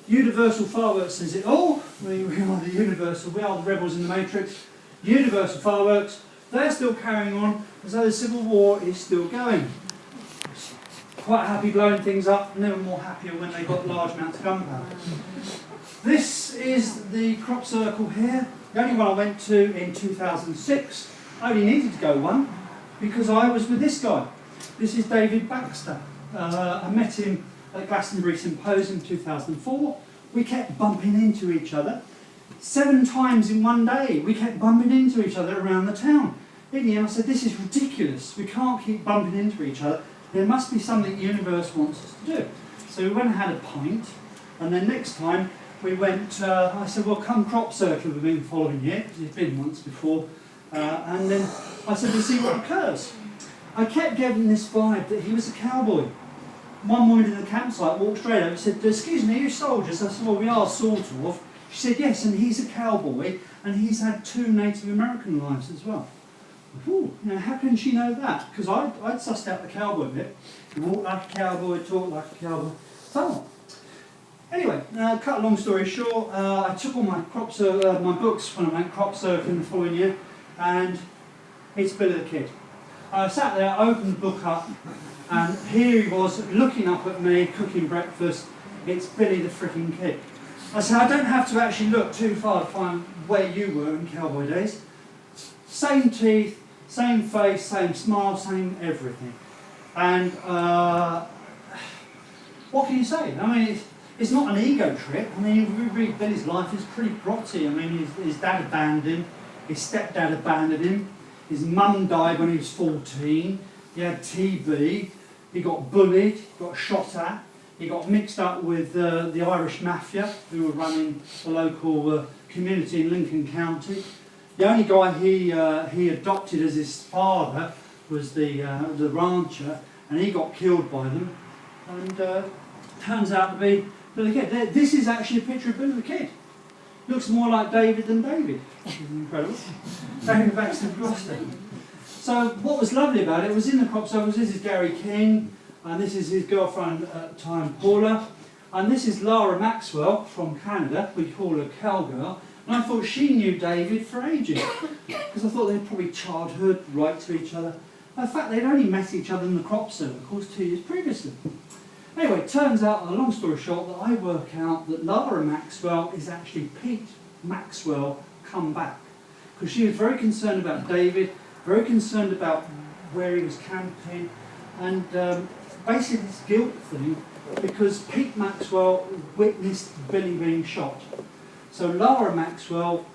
Universal Fireworks says it all. We are the Universal, we are the rebels in the Matrix. Universal Fireworks, they're still carrying on, as though the Civil War is still going. Quite happy blowing things up, and they were more happier when they got large amounts of gunpowder. This is the crop circle here, the only one I went to in 2006. I only needed to go one because I was with this guy. This is David Baxter. I met him at Glastonbury Symposium in 2004. We kept bumping into each other. 7 times in one day, we kept bumping into each other around the town. In the end, I said, this is ridiculous. We can't keep bumping into each other. There must be something the universe wants us to do. So we went and had a pint, and then next time we went, I said, well, come crop circle with me the following year, because he'd been once before. And then I said, we'll see what occurs. I kept getting this vibe that he was a cowboy. One woman in the campsite walked straight over and said, excuse me, are you soldiers? I said, well, we are, sort of. She said, yes, and he's a cowboy, and he's had 2 Native American lives as well. Ooh, now how can she know that? Because I'd sussed out the cowboy bit. He walked like a cowboy, talked like a cowboy, so on. Anyway, cut a long story short, I took all my my books when I went crop circling the following year, and it's Billy the Kid. I sat there, opened the book up, and here he was looking up at me, cooking breakfast. It's Billy the frickin' Kid. I said, I don't have to actually look too far to find where you were in cowboy days. Same teeth, same face, same smile, same everything. And what can you say? I mean, it's not an ego trip. I mean, you read Billy's life, it's pretty grotty. I mean, his dad abandoned him, his stepdad abandoned him, his mum died when he was 14, he had TB, he got bullied, got shot at, he got mixed up with the Irish mafia who were running the local community in Lincoln County. The only guy he adopted as his father was the rancher, and he got killed by them. And turns out to be Billy the Kid. This is actually a picture of Billy the Kid. Looks more like David than David. Which is incredible. David Baxter of Gloucester. So what was lovely about it was in the crop circles. This is Gary King, and this is his girlfriend at the time, Paula, and this is Lara Maxwell from Canada. We call her Cowgirl. And I thought she knew David for ages, because I thought they'd probably childhood, right to each other. In fact, they'd only met each other in the crop circles 2 years previously. Anyway, it turns out, a long story short, that I work out that Lara Maxwell is actually Pete Maxwell come back. Because she was very concerned about David, very concerned about where he was camping, and basically this guilt thing, because Pete Maxwell witnessed Billy being shot. So Lara Maxwell,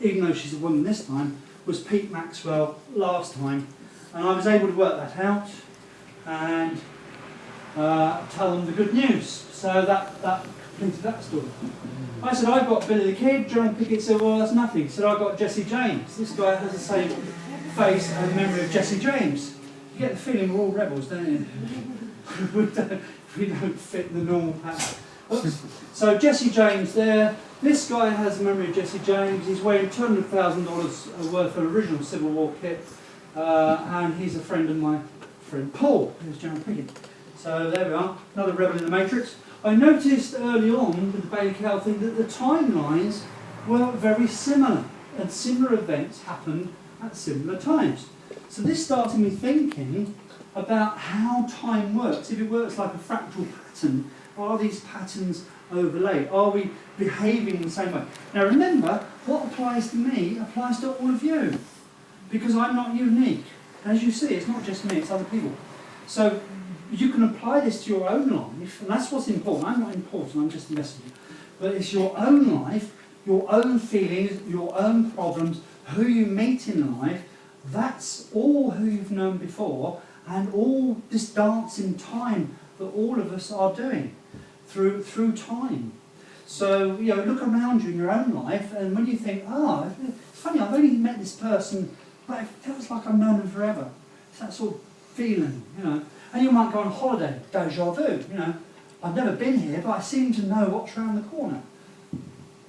even though she's a woman this time, was Pete Maxwell last time. And I was able to work that out and tell them the good news. So that completed that story. I said, I've got Billy the Kid. John Pickett said, well, that's nothing. He said, I've got Jesse James. This guy has the same face and memory of Jesse James. You get the feeling we're all rebels, don't you? we don't fit the normal pattern. Oops. So Jesse James there. This guy has the memory of Jesse James. He's wearing $200,000 worth of original Civil War kit. And he's a friend of my friend Paul, who's John Pickett. So there we are, another rebel in the Matrix. I noticed early on with the Baillie Cow thing that the timelines were very similar, and similar events happened at similar times. So this started me thinking about how time works. If it works like a fractal pattern, are these patterns overlaid? Are we behaving in the same way? Now remember, what applies to me applies to all of you, because I'm not unique. As you see, it's not just me, it's other people. So you can apply this to your own life, and that's what's important. I'm not important, I'm just a messenger. But it's your own life, your own feelings, your own problems, who you meet in life. That's all who you've known before, and all this dance in time that all of us are doing through time. So, you know, look around you in your own life, and when you think, it's funny, I've only met this person, but it feels like I've known them forever. It's that sort of feeling, you know. And you might go on holiday, deja vu, you know. I've never been here, but I seem to know what's around the corner.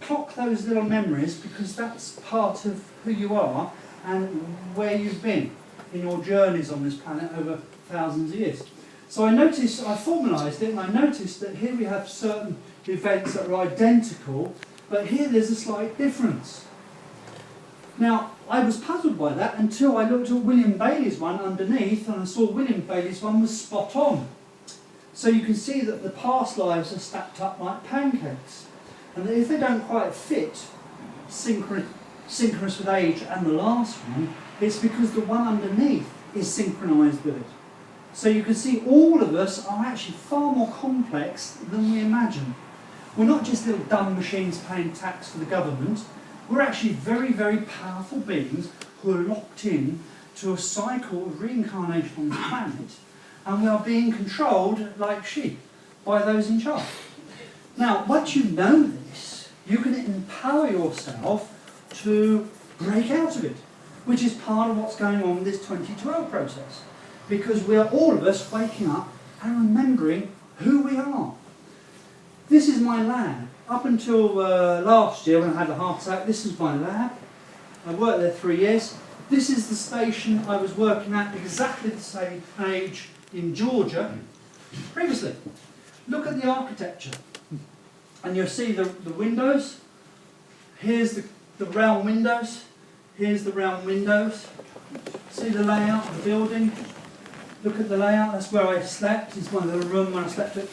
Clock those little memories, because that's part of who you are and where you've been in your journeys on this planet over thousands of years. So I formalised it, and I noticed that here we have certain events that are identical, but here there's a slight difference. Now, I was puzzled by that until I looked at William Baillie's one underneath, and I saw William Baillie's one was spot on. So you can see that the past lives are stacked up like pancakes, and that if they don't quite fit synchronous with age and the last one, it's because the one underneath is synchronised with it. So you can see all of us are actually far more complex than we imagine. We're not just little dumb machines paying tax for the government. We're actually very, very powerful beings who are locked in to a cycle of reincarnation on the planet, and we are being controlled like sheep by those in charge. Now, once you know this, you can empower yourself to break out of it, which is part of what's going on in this 2012 process, because we are all of us waking up and remembering who we are. This is my lab. Up until last year when I had a heart attack, this is my lab. I worked there 3 years. This is the station I was working at exactly the same age in Georgia previously. Look at the architecture. And you'll see the windows. Here's the round windows. Here's the round windows. See the layout of the building. Look at the layout. That's where I slept. It's my little room when I slept at.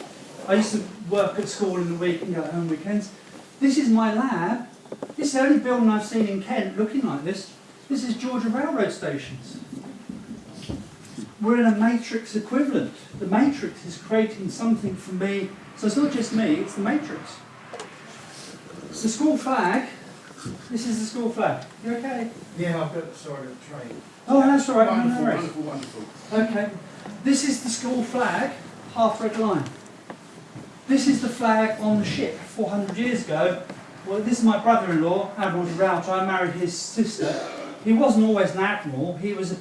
I used to work at school in the week and go home weekends. This is my lab. This is the only building I've seen in Kent looking like this. This is Georgia Railroad Stations. We're in a matrix equivalent. The matrix is creating something for me. So it's not just me, it's the matrix. It's the school flag. This is the school flag. You okay? Yeah, I've got the side of the train. Oh, that's all right. Wonderful, No worries. wonderful, wonderful. Okay. This is the school flag, half red line. This is the flag on the ship 400 years ago. Well, this is my brother-in-law, Admiral de Rauch. I married his sister. He wasn't always an admiral. His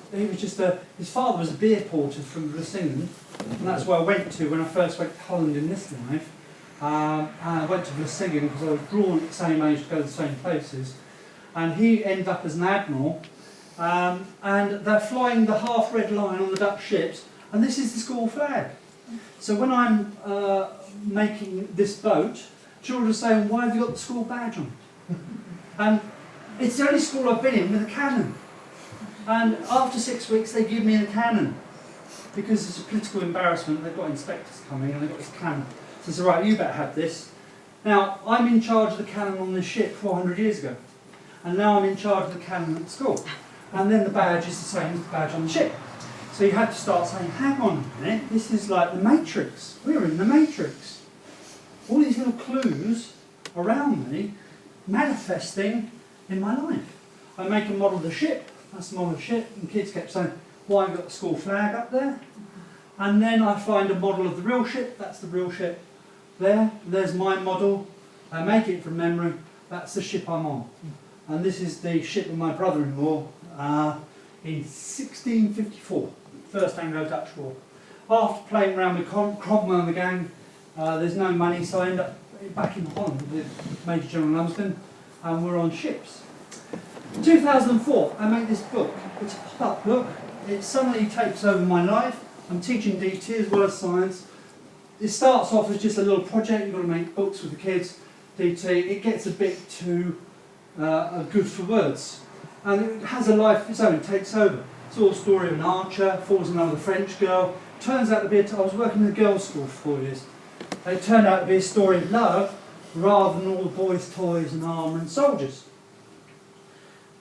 father was a beer porter from Vlissingen, and that's where I went to when I first went to Holland in this life. I went to Vlissingen because I was drawn at the same age to go to the same places. And he ended up as an admiral. And they're flying the half red line on the Dutch ships, and this is the school flag. So when I'm making this boat, children are saying, why have you got the school badge on? And it's the only school I've been in with a cannon. And after 6 weeks, they give me a cannon. because it's a political embarrassment. They've got inspectors coming and they've got this cannon. So they say, right, you better have this. Now, I'm in charge of the cannon on this ship 400 years ago. And now I'm in charge of the cannon at school. And then the badge is the same as the badge on the ship. So you have to start saying, hang on a minute, this is like the Matrix. We're in the Matrix. All these little clues around me manifesting in my life. I make a model of the ship, that's the model of the ship, and kids kept saying, why have you got the school flag up there? And then I find a model of the real ship, that's the real ship there, there's my model, I make it from memory, that's the ship I'm on. And this is the ship of my brother-in-law in 1654, First Anglo-Dutch War. After playing around with Cromwell and the gang, there's no money, so I end up back in Holland with Major General Lumsden, and we're on ships. In 2004, I made this book. It's a pop-up book. It suddenly takes over my life. I'm teaching DT as well as science. It starts off as just a little project. You've got to make books with the kids, DT. It gets a bit too good for words. And it has a life of its own. It takes over. It's all a story of an archer, falls in love with a French girl. Turns out to be I was working in a girls' school for 4 years. It turned out to be a story of love rather than all the boys' toys and armour and soldiers.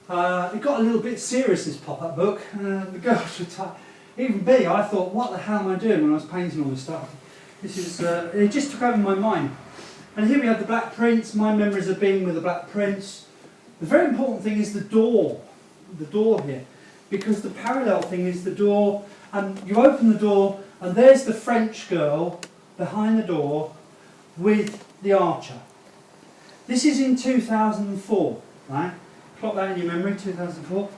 It got a little bit serious, this pop-up book. The girls were tight. Even me, I thought, what the hell am I doing when I was painting all this stuff? This is, it just took over my mind. And here we have the Black Prince, my memories of being with the Black Prince. The very important thing is the door here. Because the parallel thing is the door, and you open the door, and there's the French girl behind the door with the archer. This is in 2004, right? Plot that in your memory, 2004.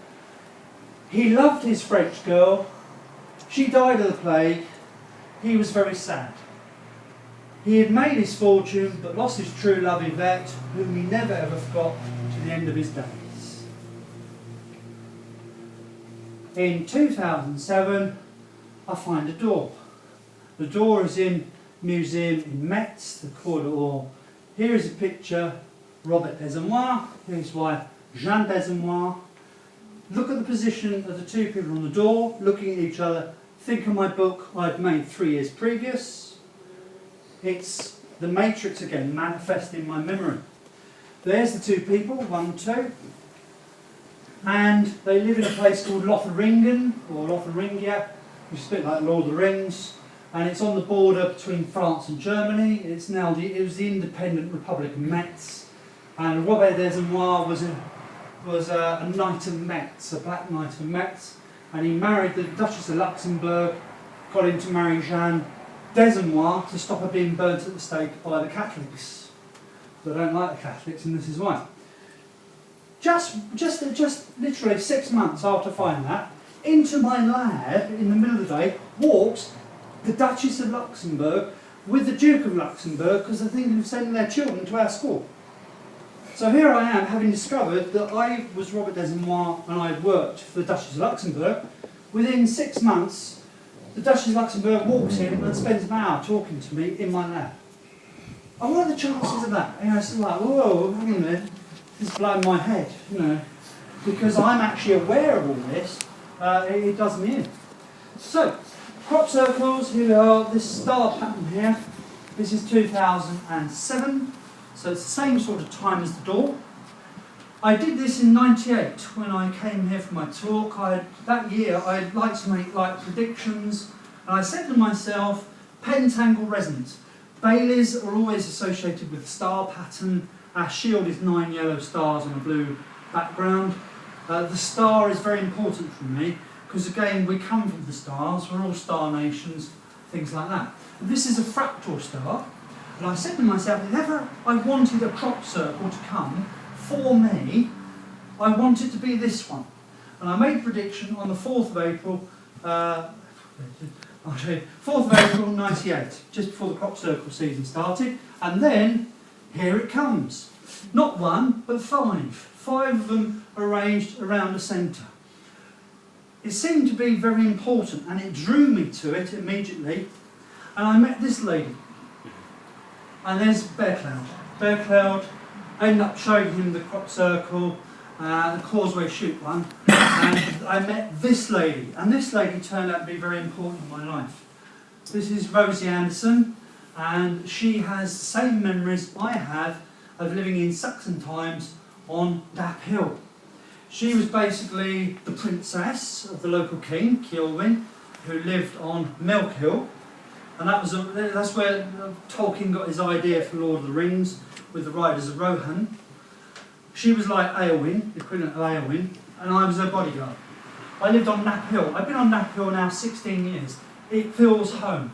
He loved his French girl. She died of the plague. He was very sad. He had made his fortune, but lost his true love, Yvette, whom he never ever forgot to the end of his days. In 2007, I find a door. The door is in a museum in Metz, the Cour d'Or. Here is a picture, Robert Desamois, his wife Jeanne Desamois. Look at the position of the two people on the door, looking at each other. Think of my book I'd made 3 years previous. It's the Matrix again, manifest in my memory. There's the two people, 1, 2. And they live in a place called Lothringen, or Lotharingia, which is a bit like Lord of the Rings. And it's on the border between France and Germany. It was the independent Republic of Metz. And Robert Desamois was a knight of Metz, a black knight of Metz. And he married the Duchess of Luxembourg, got him to marry Jeanne Desamois to stop her being burnt at the stake by the Catholics. So I don't like the Catholics, and this is why. Just literally 6 months after finding that, into my lab in the middle of the day walks the Duchess of Luxembourg with the Duke of Luxembourg, because they're thinking of sending their children to our school. So here I am, having discovered that I was Robert Desamois and I had worked for the Duchess of Luxembourg. Within 6 months, the Duchess of Luxembourg walks in and spends an hour talking to me in my lab. And what are the chances of that? You know, it's like, whoa, hang on a minute, this is blowing my head, you know, because I'm actually aware of all this. It does me in. So, crop circles, here we are, this star pattern here. This is 2007. So it's the same sort of time as the door. I did this in '98 when I came here for my talk. That year I'd like to make predictions, and I said to myself, pentangle resonance. Baileys are always associated with the star pattern. Our shield is 9 yellow stars on a blue background. The star is very important for me because again we come from the stars. We're all star nations, things like that. And this is a fractal star. And I said to myself, if ever I wanted a crop circle to come for me, I wanted to be this one. And I made a prediction on the 4th of April, 4th of April 98, just before the crop circle season started. And then, here it comes. Not one, but 5. 5 of them arranged around the centre. It seemed to be very important, and it drew me to it immediately. And I met this lady. And there's Bear Cloud. Bear Cloud, I ended up showing him the crop circle, the Causeway Shoot one, and I met this lady, and this lady turned out to be very important in my life. This is Rosie Anderson, and she has the same memories I have of living in Saxon times on Dap Hill. She was basically the princess of the local king, Ciolwyn, who lived on Milk Hill, and that's where Tolkien got his idea for Lord of the Rings, with the Riders of Rohan. She was like Éowyn, the equivalent of Éowyn, and I was her bodyguard. I lived on Knapp Hill. I've been on Knapp Hill now 16 years. It feels home.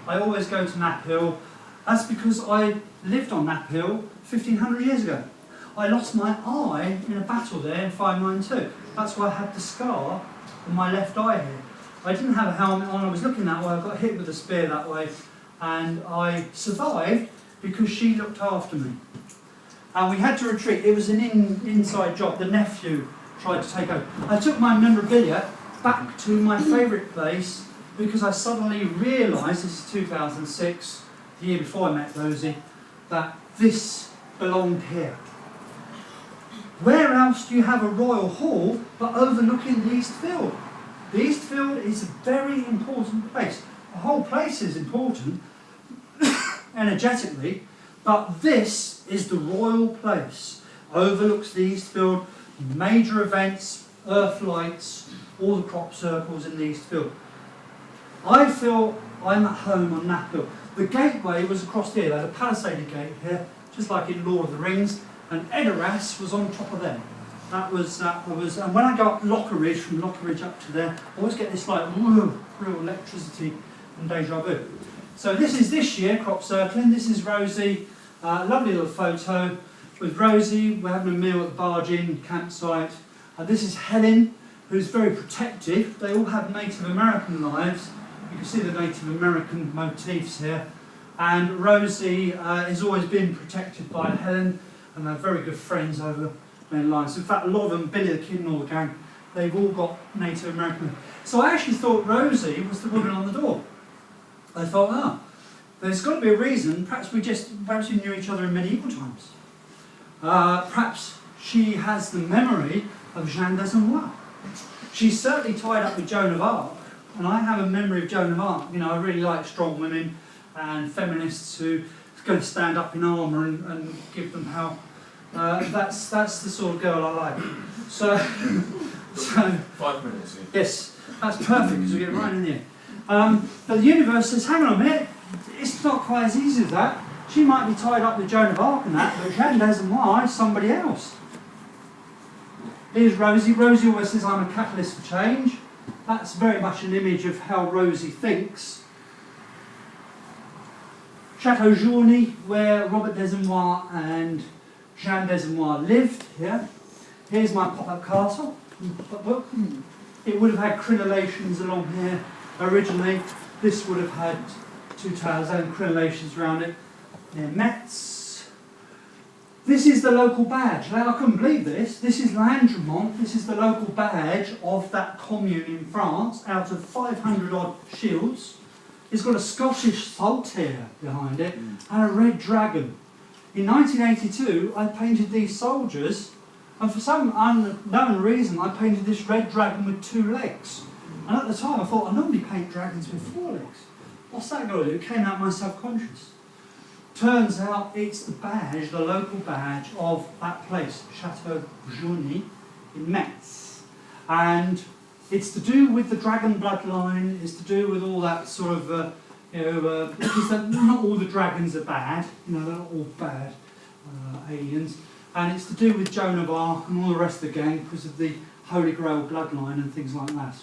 I always go to Knapp Hill. That's because I lived on Knapp Hill 1500 years ago. I lost my eye in a battle there in 592. That's why I had the scar on my left eye here. I didn't have a helmet on, I was looking that way, I got hit with a spear that way, and I survived because she looked after me. And we had to retreat. It was an inside job. The nephew tried to take over. I took my memorabilia back to my favourite place because I suddenly realised, this is 2006, the year before I met Rosie, that this belonged here. Where else do you have a royal hall but overlooking the East Field? The East Field is a very important place. The whole place is important, energetically, but this is the royal place. Overlooks the East Field, major events, earth lights, all the crop circles in the East Field. I feel I'm at home on Knapp Hill. The gateway was across here. They had a palisaded gate here, just like in Lord of the Rings, and Edoras was on top of them. That was, and when I go up Lockeridge, from Lockeridge up to there, I always get this like real electricity and deja vu. So this is this year, crop circling. This is Rosie, lovely little photo with Rosie. We're having a meal at the Barge Inn campsite. This is Helen, who's very protective. They all have Native American lives. You can see the Native American motifs here. And Rosie has always been protected by Helen, and they're very good friends over many lines. In fact, a lot of them, Billy the Kid and all the gang, they've all got Native American. So I actually thought Rosie was the woman on the door. I thought, there's got to be a reason. Perhaps we knew each other in medieval times. Perhaps she has the memory of Jeanne d'Arc. She's certainly tied up with Joan of Arc, and I have a memory of Joan of Arc. You know, I really like strong women and feminists who go to stand up in armour and give them hell. That's the sort of girl I like. So 5 minutes. Yes, that's perfect because we get right in here. But the universe says, hang on a minute, it's not quite as easy as that. She might be tied up with Joan of Arc and that, but Jeanne d'Arc is somebody else. Here's Rosie. Rosie always says, I'm a catalyst for change. That's very much an image of how Rosie thinks. Chateau Journy, where Robert Desamois and Jeanne d'Arc lived. Here. Here's my pop-up castle. It would have had crenellations along here originally. This would have had two towers and crenellations around it. Near Metz. This is the local badge. Now, I couldn't believe this. This is Landremont. This is the local badge of that commune in France, out of 500 odd shields. It's got a Scottish saltire behind it and a red dragon. In 1982, I painted these soldiers, and for some unknown reason, I painted this red dragon with 2 legs. And at the time, I thought, I normally paint dragons with 4 legs. What's that going to do? It came out of my subconscious. Turns out it's the badge, the local badge of that place, Chateau Journy in Metz. And it's to do with the dragon bloodline, it's to do with all that sort of, because not all the dragons are bad, they're not all bad aliens. And it's to do with Joan of Arc and all the rest of the gang because of the Holy Grail bloodline and things like that.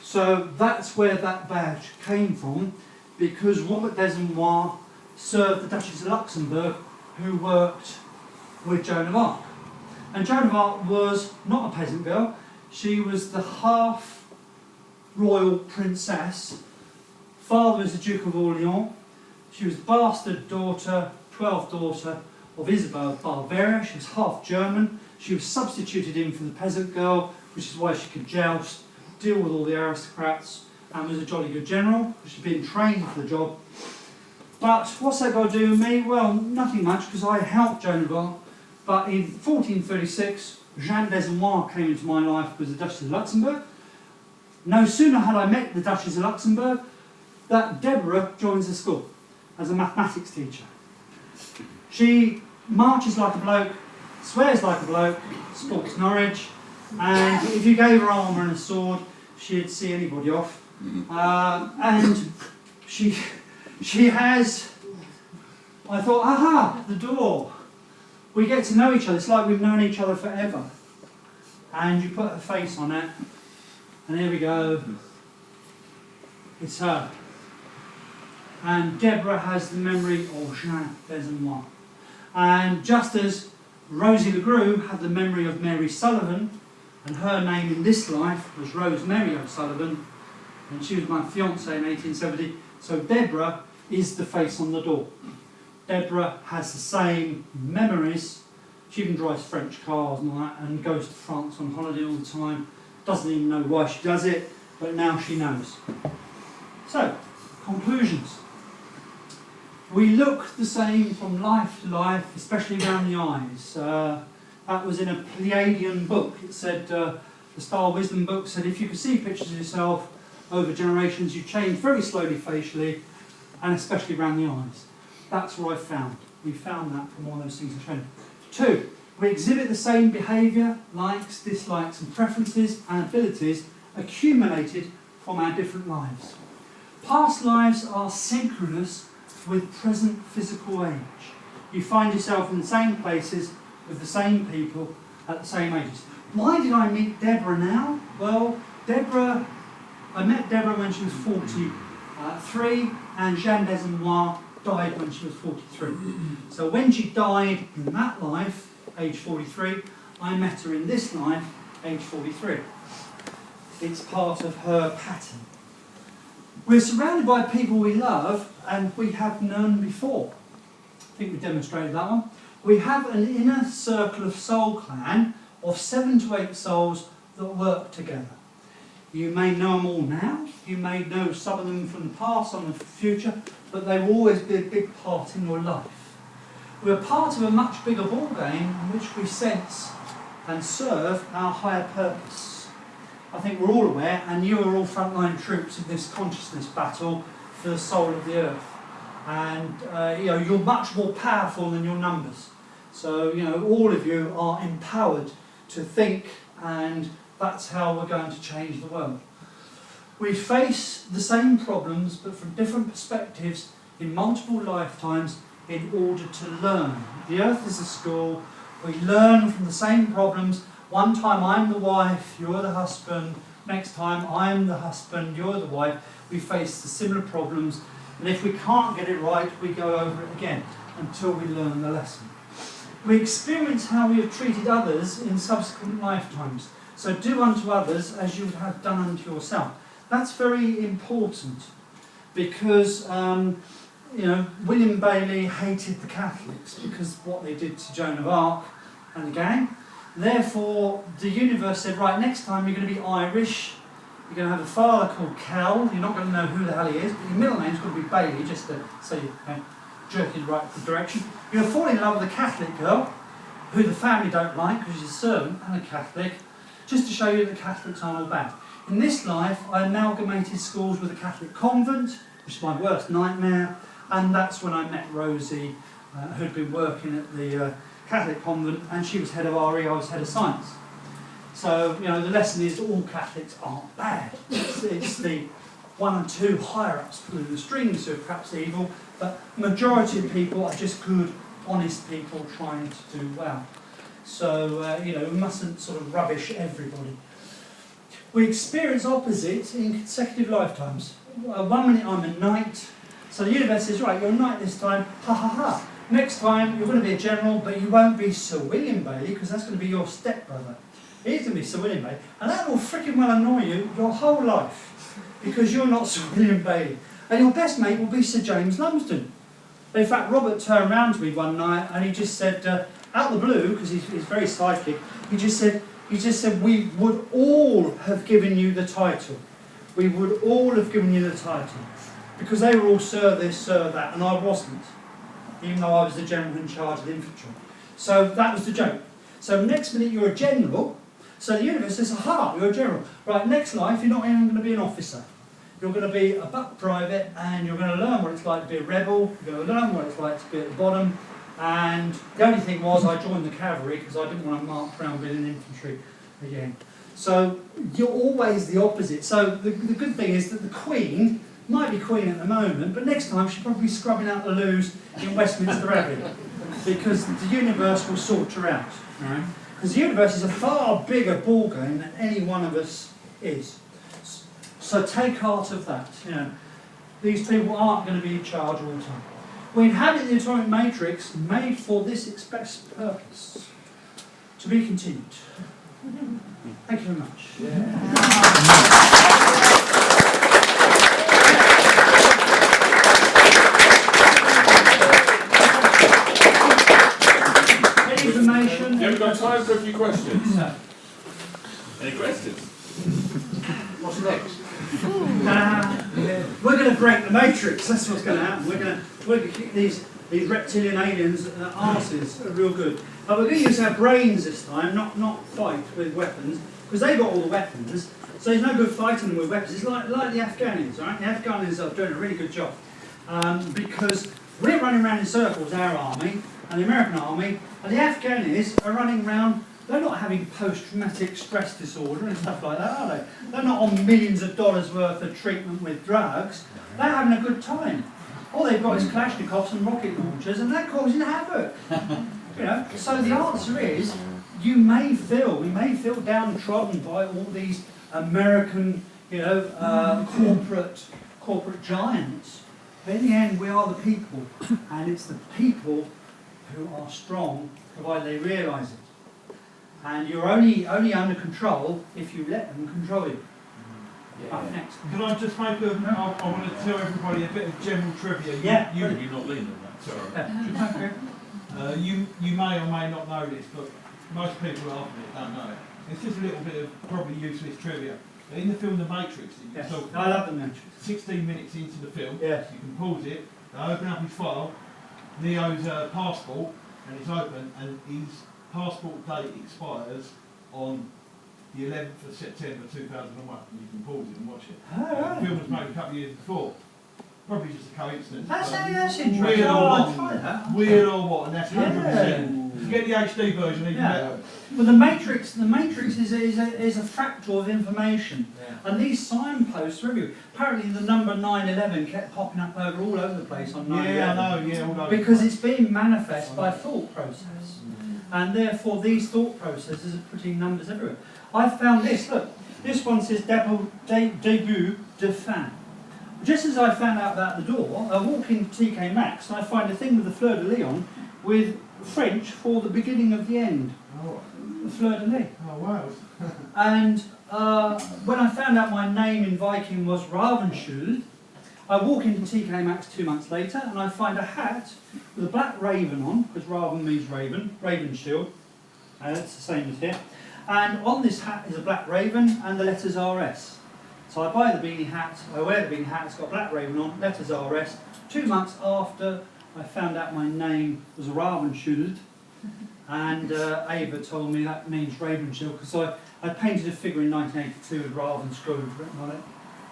So that's where that badge came from, because Robert Desamois served the Duchess of Luxembourg, who worked with Joan of Arc. And Joan of Arc was not a peasant girl. She was the half royal princess. Father was the Duke of Orleans. She was the bastard daughter, 12th daughter of Isabel of Bavaria. She was half German. She was substituted in for the peasant girl, which is why she could joust, deal with all the aristocrats, and was a jolly good general. She'd been trained for the job. But what's that got to do with me? Well, nothing much, because I helped Joan of Arc. But in 1436, Jeanne Desnoyers came into my life was the Duchess of Luxembourg. No sooner had I met the Duchess of Luxembourg that Deborah joins the school as a mathematics teacher. She marches like a bloke, swears like a bloke, sports Norwich, and if you gave her armour and a sword, she'd see anybody off. And she has, I thought, aha, the door. We get to know each other. It's like we've known each other forever. And you put her face on it, and here we go. It's her. And Deborah has the memory of Jeanne Desnoyers. And just as Rosie LeGroux had the memory of Mary Sullivan, and her name in this life was Rosemary O'Sullivan, and she was my fiancée in 1870, so Deborah is the face on the door. Deborah has the same memories. She even drives French cars and all that, and goes to France on holiday all the time. Doesn't even know why she does it, but now she knows. So, conclusions. We look the same from life to life, especially around the eyes. That was in a Pleiadian book. It said, the Star Wisdom book said, if you could see pictures of yourself over generations, you change very slowly facially, and especially around the eyes. That's what I found. We found that from all those things in training. 2, we exhibit the same behaviour, likes, dislikes and preferences and abilities accumulated from our different lives. Past lives are synchronous with present physical age. You find yourself in the same places with the same people at the same ages. Why did I meet Deborah now? Well, I met Deborah when she was 43, and Jeanne Desnoyers died when she was 43. So when she died in that life, age 43, I met her in this life, age 43. It's part of her pattern. We're surrounded by people we love and we have known before. I think we demonstrated that one. We have an inner circle of soul clan of 7 to 8 souls that work together. You may know them all now, you may know some of them from the past, some of the future, but they will always be a big part in your life. We're part of a much bigger ball game in which we sense and serve our higher purpose. I think we're all aware, and you are all frontline troops of this consciousness battle for the soul of the earth. And you're much more powerful than your numbers. So all of you are empowered to think, and that's how we're going to change the world. We face the same problems, but from different perspectives in multiple lifetimes in order to learn. The earth is a school. We learn from the same problems. One time I'm the wife, you're the husband. Next time I'm the husband, you're the wife. We face the similar problems, and if we can't get it right, we go over it again until we learn the lesson. We experience how we have treated others in subsequent lifetimes. So do unto others as you would have done unto yourself. That's very important because William Baillie hated the Catholics because of what they did to Joan of Arc and the gang. Therefore, the universe said, right, next time you're going to be Irish, you're going to have a father called Cal, you're not going to know who the hell he is, but your middle name's going to be Baillie, just to say jerk in the right direction. You're going to fall in love with a Catholic girl, who the family don't like because she's a servant and a Catholic, just to show you that Catholics aren't all bad. In this life, I amalgamated schools with a Catholic convent, which is my worst nightmare, and that's when I met Rosie, who'd been working at the Catholic convent, and she was head of RE, I was head of science. So, the lesson is that all Catholics aren't bad. It's the 1 or 2 higher-ups pulling the strings who are perhaps evil, but the majority of people are just good, honest people trying to do well. So, we mustn't sort of rubbish everybody. We experience opposites in consecutive lifetimes. 1 minute I'm a knight, so the universe says, right, you're a knight this time, ha ha ha. Next time you're going to be a general, but you won't be Sir William Baillie, because that's going to be your stepbrother. He's going to be Sir William Baillie, and that will freaking well annoy you your whole life, because you're not Sir William Baillie. And your best mate will be Sir James Lumsden. In fact, Robert turned round to me one night and he just said, out of the blue, because he's very psychic, he just said, we would all have given you the title. We would all have given you the title. Because they were all Sir this, Sir that, and I wasn't. Even though I was the general in charge of the infantry. So that was the joke. So next minute you're a general. So the universe says, aha, you're a general. Right, next life you're not even going to be an officer. You're going to be a buck private, and you're going to learn what it's like to be a rebel. You're going to learn what it's like to be at the bottom. And the only thing was I joined the cavalry because I didn't want to march around being infantry again. So you're always the opposite. So the good thing is that the Queen might be Queen at the moment, but next time she'll probably be scrubbing out the loos in Westminster Abbey, because the universe will sort her out. Right? Because the universe is a far bigger ball game than any one of us is. So take heart of that. You know, these people aren't going to be in charge all the time. We inhabit the atomic matrix made for this express purpose. To be continued. Thank you very much. Any information? You haven't got time for a few questions. No. Any questions? What's next? We're going to break the matrix. That's what's going to happen. We're going to kick these reptilian aliens' arses real good. But we're going to use our brains this time, not fight with weapons, because they've got all the weapons. So there's no good fighting them with weapons. It's like the Afghans, right? The Afghans are doing a really good job because we're running around in circles, our army, and the American army, and the Afghans are running around. They're not having post-traumatic stress disorder and stuff like that, are they? They're not on millions of dollars worth of treatment with drugs. They're having a good time. All they've got is Kalashnikovs and rocket launchers, and they're causing havoc. You know. So the answer is, we may feel downtrodden by all these American, corporate giants. But in the end, we are the people, and it's the people who are strong, provided they realise it. And you're only under control if you let them control you. Right, next. Can I just make I want to tell everybody a bit of general trivia. You're not leaning on that, sorry. You may or may not know this, but most people after it don't know it. It's just a little bit of probably useless trivia. In the film The Matrix, that you're talking I love The Matrix. 16 minutes into the film, Yes. you can pause it, they open up his file, Neo's passport, and it's open, and his passport date expires on the 11th of September 2001. You can pause it and watch it. Right. The film was made a couple of years before. Probably just a coincidence. That's Weird interesting. or I'll what? try that. Weird or what? And that's 100%. If you get the HD version, even better. Well, the Matrix is a fractal of information, and these signposts are everywhere. Apparently, the number 9/11 kept popping up all over the place on 9/11. Yeah, I know. All over. Because it's being manifest by thought process, and therefore these thought processes are putting numbers everywhere. I found this. Look, this one says début de fin. Just as I found out about the door, I walk into TK Maxx and I find a thing with the fleur de lis on, with French for the beginning of the end. Oh, The fleur de lis. oh wow. And when I found out my name in Viking was Ravenshield, I walk into TK Maxx 2 months later and I find a hat with a black raven on, because Raven means raven, Ravenshield, and it's the same as here. And on this hat is a black raven and the letters RS. So I buy the beanie hat, I wear the beanie hat, it's got black raven on, letters RS. 2 months after I found out my name was Ravenshield, and Ava told me that means Ravenshield, because I painted a figure in 1982 with Ravenshield written on it.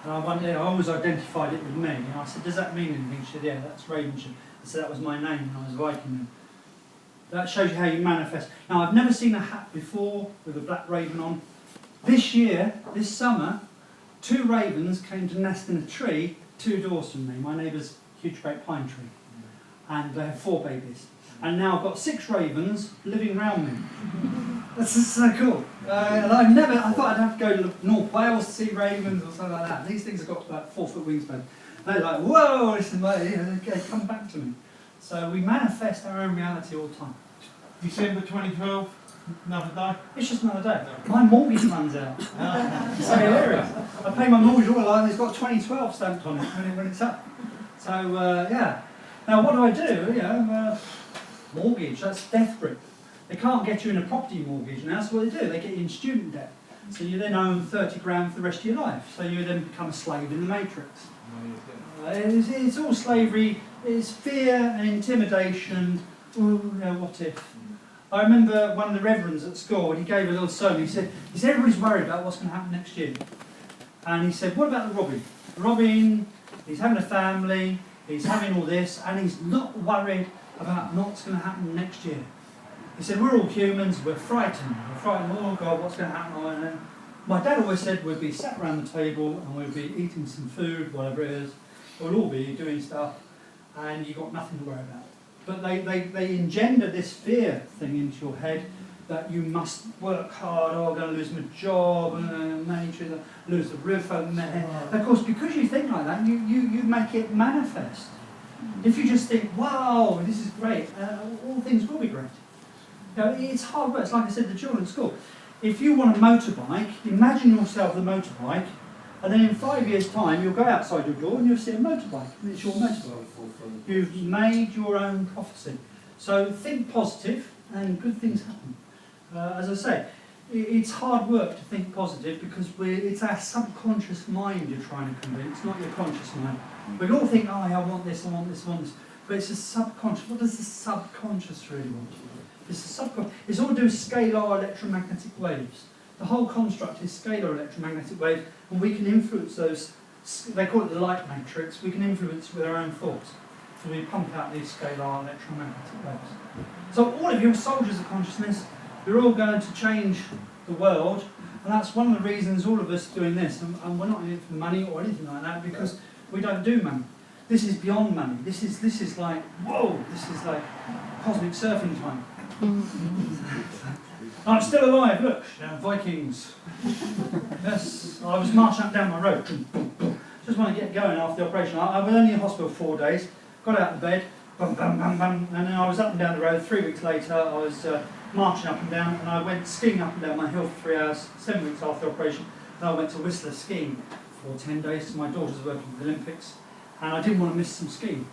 And I always identified it with me. And I said, does that mean anything? She said, yeah, that's Ravenshield. I said, that was my name when I was Viking. That shows you how you manifest. Now, I've never seen a hat before with a black raven on. This year, this summer, 2 ravens came to nest in a tree 2 doors from me, my neighbour's huge great pine tree. And they have 4 babies. And now I've got 6 ravens living around me. That's just so cool. And I thought I'd have to go to North Wales to see ravens or something like that. These things have got about 4-foot wingspan. They're like, whoa, this is they come back to me. So we manifest our own reality all the time. December 2012, another day. It's just another day. My mortgage runs out. It's so hilarious. I pay my mortgage all along, it's got 2012 stamped on it when it's up. So, yeah. Now, what do? Mortgage, that's death grip. They can't get you in a property mortgage now, so what they do, they get you in student debt. So you then own 30 grand for the rest of your life. So you then become a slave in the matrix. It's all slavery, it's fear and intimidation. Ooh, what if? I remember one of the reverends at school, and he gave a little sermon. He said, everybody's worried about what's going to happen next year. And he said, what about the Robin? Robin, he's having a family, he's having all this, and he's not worried about what's going to happen next year. He said, we're all humans, we're frightened. We're frightened, oh God, what's going to happen? And my dad always said we'd be sat around the table and we'd be eating some food, whatever it is. We'll all be doing stuff, and you've got nothing to worry about. But they engender this fear thing into your head that you must work hard, oh, I'm going to lose my job, I'm going to lose the roof over my head. Of course, because you think like that, you make it manifest. If you just think, wow, this is great, all things will be great. You know, it's hard work. It's like I said to the children at school. If you want a motorbike, imagine yourself the motorbike, and then in 5 years' time, you'll go outside your door and you'll see a motorbike, and it's your motorbike. You've made your own prophecy. So think positive, and good things happen. As I say, it's hard work to think positive because it's our subconscious mind you're trying to convince, not your conscious mind. We all think, oh, I want this, I want this, I want this. But it's a subconscious. What does the subconscious really want? It's all to do with scalar electromagnetic waves. The whole construct is scalar electromagnetic waves, and we can influence those. They call it the light matrix. We can influence with our own thoughts. So we pump out these scalar electromagnetic waves. So all of you are soldiers of consciousness. You're all going to change the world, and that's one of the reasons all of us are doing this. And we're not in it for money or anything like that, because we don't do money. This is beyond money. This is like, whoa, this is like cosmic surfing time. I'm still alive, look, Vikings. Yes, I was marching up down my road. Just want to get going after the operation. I was only in hospital 4 days, got out of bed, bum, bum, bum, bum, and then I was up and down the road. 3 weeks later, I was marching up and down, and I went skiing up and down my hill for 3 hours, 7 weeks after the operation. And I went to Whistler skiing for 10 days, because my daughter's working for the Olympics, and I didn't want to miss some skiing.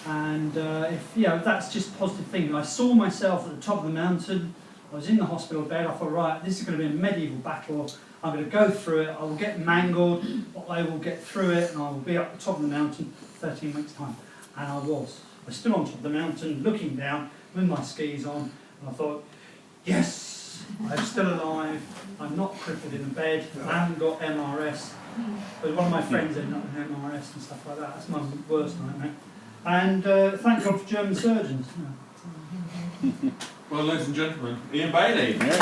And that's just a positive thing. I saw myself at the top of the mountain. I was in the hospital bed. I thought, right, this is going to be a medieval battle. I'm going to go through it. I will get mangled, but I will get through it, and I will be up the top of the mountain 13 weeks' time. And I was. I stood on top of the mountain, looking down, with my skis on, and I thought, yes, I'm still alive. I'm not crippled in the bed. I haven't got MRS. But one of my friends ended up with MRS and stuff like that. That's my worst nightmare. And thank God for German surgeons. Well, ladies and gentlemen, Ian Baillie. Yeah.